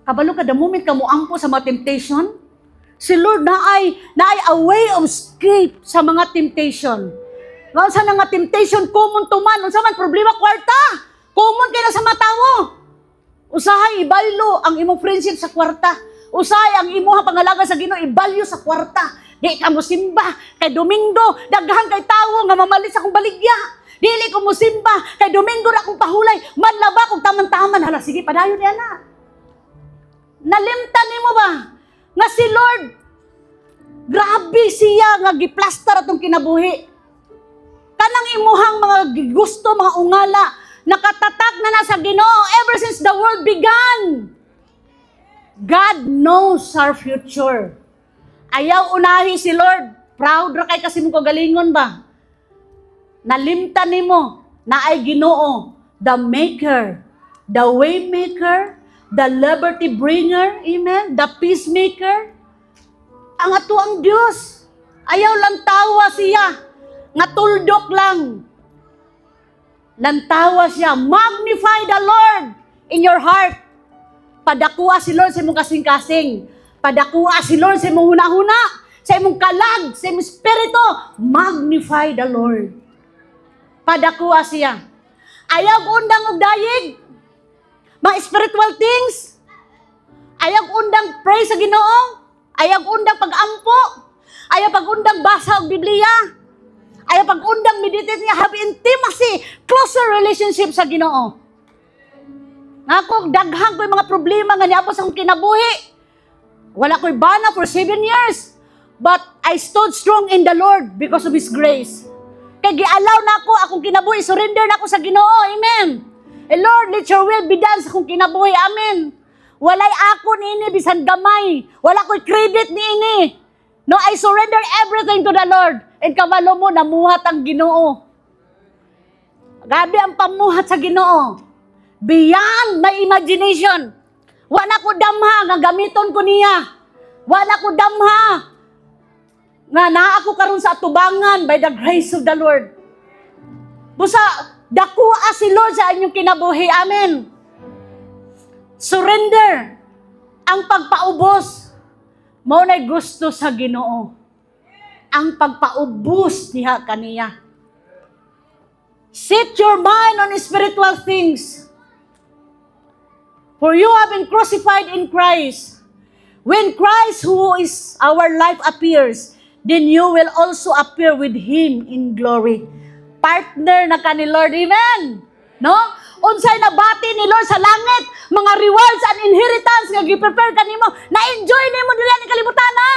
Kabalo ka, the moment ka mo ampo sa mga temptation, si Lord na ay a way of escape sa mga temptation. Ngayon sa nga temptation, common to man. Unsa man problema, kwarta. Common kaya sa matawo. Usahay, ibalyo ang imong friendship sa kwarta. Usahay, ang imong pangalaga sa Ginoo, ibalyo sa kwarta. Di ka mo simba. Kay Domingo, daghan kay tawo nga mamalit sa akong baligya. Dili ko mo simba. Kay Domingo na akong pahulay. Manlaba kung taman-taman. Hala, sige, padayon yan na. Nalimtan mo ba? Nga si Lord, grabe siya nga giplaster atong kinabuhi. Kanang imuhang mga gusto, mga ungala, nakatatak na sa Ginoo ever since the world began. God knows our future. Ayaw unahi si Lord. Proud ra kay kasi mong kagalingon ba? Nalimtan nimo na ay Ginoo, the maker, the way maker, the liberty bringer, amen, the peacemaker. Ang ato ang Diyos. Ayaw lang tawa siya. Nga tuldok lang. Lantawa siya. Magnify Magnify the Lord in your heart. Padakua si Lord sa imong kasing-kasing. Padakua si Lord sa imong huna-huna, sa imong kalag, sa imong spirito. Magnify the Lord. Padakua siya. Ayaw undang og dayig. Mga spiritual things. Ayaw undang pray sa Ginoo. Ayaw undang pag-ampo. Ayaw pag-undang basa og Biblia. Ayaw pag-undang meditate niya, have intimacy, closer relationship sa Ginoo. Ako, daghang ko yung mga problema nga niabot sa akong kinabuhi. Wala ko'y bana for 7 years. But I stood strong in the Lord because of His grace. Kaya gialaw na ako, akong kinabuhi, surrender na ako sa Ginoo. Amen. Lord, let your will be done sa akong kinabuhi. Amen. Walay ako ni ini, bisan gamay. Wala ko'y credit ni ini. No, I surrender everything to the Lord. And kabalo mo, namuhat ang Ginoo. Grabe ang pamuhat sa Ginoo. Beyond my imagination. Wala ko damha nga gamiton ko niya. Wala ko damha nga naa ko karon sa atubangan by the grace of the Lord. Busa dakua si Lord sa inyong kinabuhi. Amen. Surrender. Ang pagpaubos mao nay gusto sa Ginoo. Ang pagpaubos diha kaniya. Set your mind on spiritual things. For you have been crucified in Christ. When Christ, who is our life, appears, then you will also appear with Him in glory. Partner na ka ni Lord. Amen? No? Unsay nabati ni Lord sa langit, mga rewards and inheritance nga gi-prepare kanimo, na-enjoy nimo dili ni kalibutan na.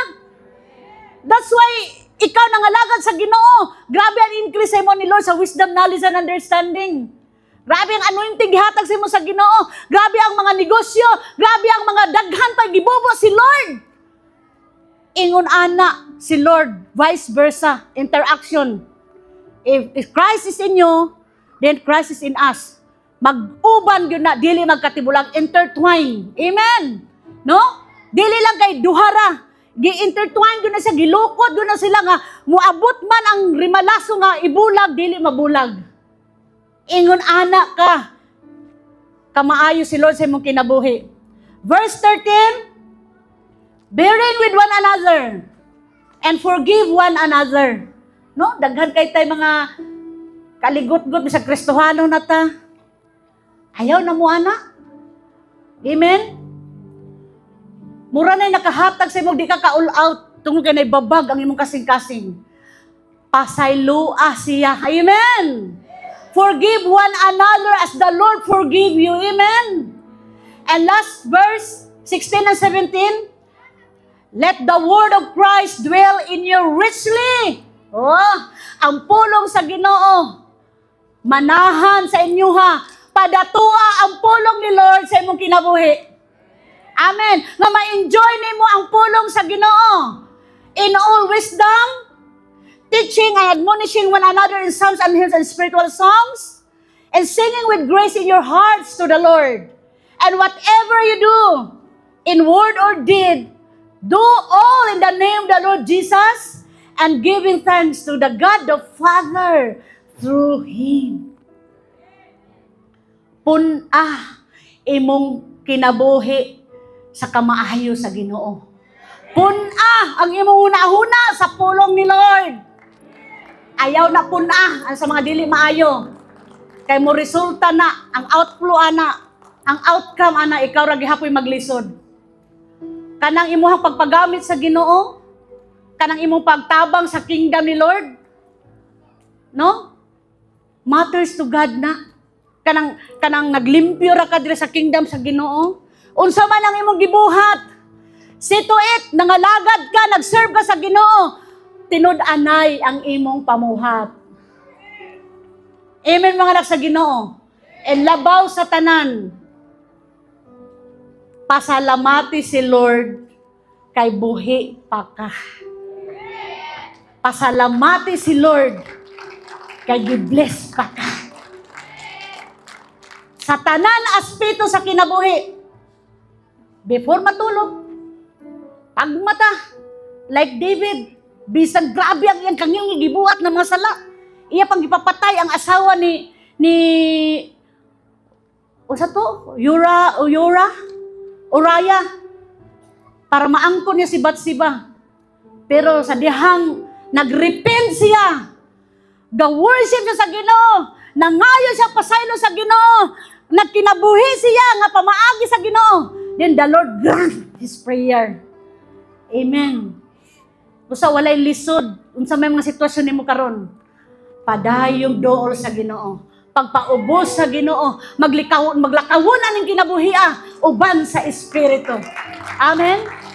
That's why ikaw nangalagad sa Ginoo. Grabe ang increase mo ni Lord sa wisdom, knowledge, and understanding. Grabe ang anointing gihatag sa mo sa Ginoo. Grabe ang mga negosyo. Grabe ang mga daghan pa gibobo si Lord. Ingon ana si Lord, vice versa, interaction. If Christ is in you, then Christ is in us. Mag-uban yun na, dili magkatibulag, intertwine. Amen? No? Dili lang kay duhara. Gi-intertwine yun na siya, gilukod yun na sila nga, muabot man ang rimalaso nga, ibulag, dili mabulag. Ingon anak ka, kamaayo si Lord sa imong kinabuhi. Verse 13, bearing with one another, and forgive one another. No? Daghan kay tay mga kaligot-got sa Kristohano na ta. Ayaw na mo, anak. Amen? Mura na'y nakahatag sa imong, di ka ka-all out, tungkol ka na'y babag ang imong kasing-kasing. Pasaylua siya. Amen? Forgive one another as the Lord forgive you. Amen? And last verse, 16 and 17, let the word of Christ dwell in you richly. Oh, ang pulong sa Ginoo, manahan sa inyo ha. Padatua ang pulong ni Lord sa imong kinabuhi. Amen. Nga ma-enjoy nimo ang pulong sa Ginoo. In all wisdom, teaching and admonishing one another in psalms and hymns and spiritual songs, and singing with grace in your hearts to the Lord. And whatever you do, in word or deed, do all in the name of the Lord Jesus, and giving thanks to the God the Father through Him. Pun-ah imong kinabuhi sa kamaayo sa Ginoo. Pun-ah ang imong una-una sa pulong ni Lord. Ayaw na pun-ah sa mga dili maayo. Kay mo resulta na, ang outflow ana, ang outcome ana, ikaw ra gihapoy maglisod. Kanang imuhang pagpagamit sa Ginoo, kanang imong pagtabang sa kingdom ni Lord, no? Matters to God na. Kanang naglimpyo ra ka diri sa kingdom sa Ginoo. Unsa man ang imong gibuhat, see to it, nangalagad ka, nagserve ka sa Ginoo, tinud-anay ang imong pamuhat. Amen mga anak sa Ginoo. And labaw sa tanan, pasalamati si Lord kay buhi pa ka. Pasalamati si Lord kay gi-bless pa ka. Sa tanan aspeto sa kinabuhi, before matulog, pagmata, like David, bisan grabe ang iyang kanyang gibuhat ng mga sala. Iya pang ipapatay ang asawa ni usa to, Uraya, para maangkon niya si Bathsheba. Pero sa dihang nagrepent siya, ga-worship siya sa Ginoo, nangayo siya pasaylo sa Ginoo, nagkinabuhi siya nga pamaagi sa Ginoo. Then the Lord grant his prayer. Amen. Usa walay lisod unsa may mga sitwasyon nimo karon, padayong dool sa Ginoo. Pagpaubos sa Ginoo, maglakawon aning kinabuhia uban sa Espiritu. Amen.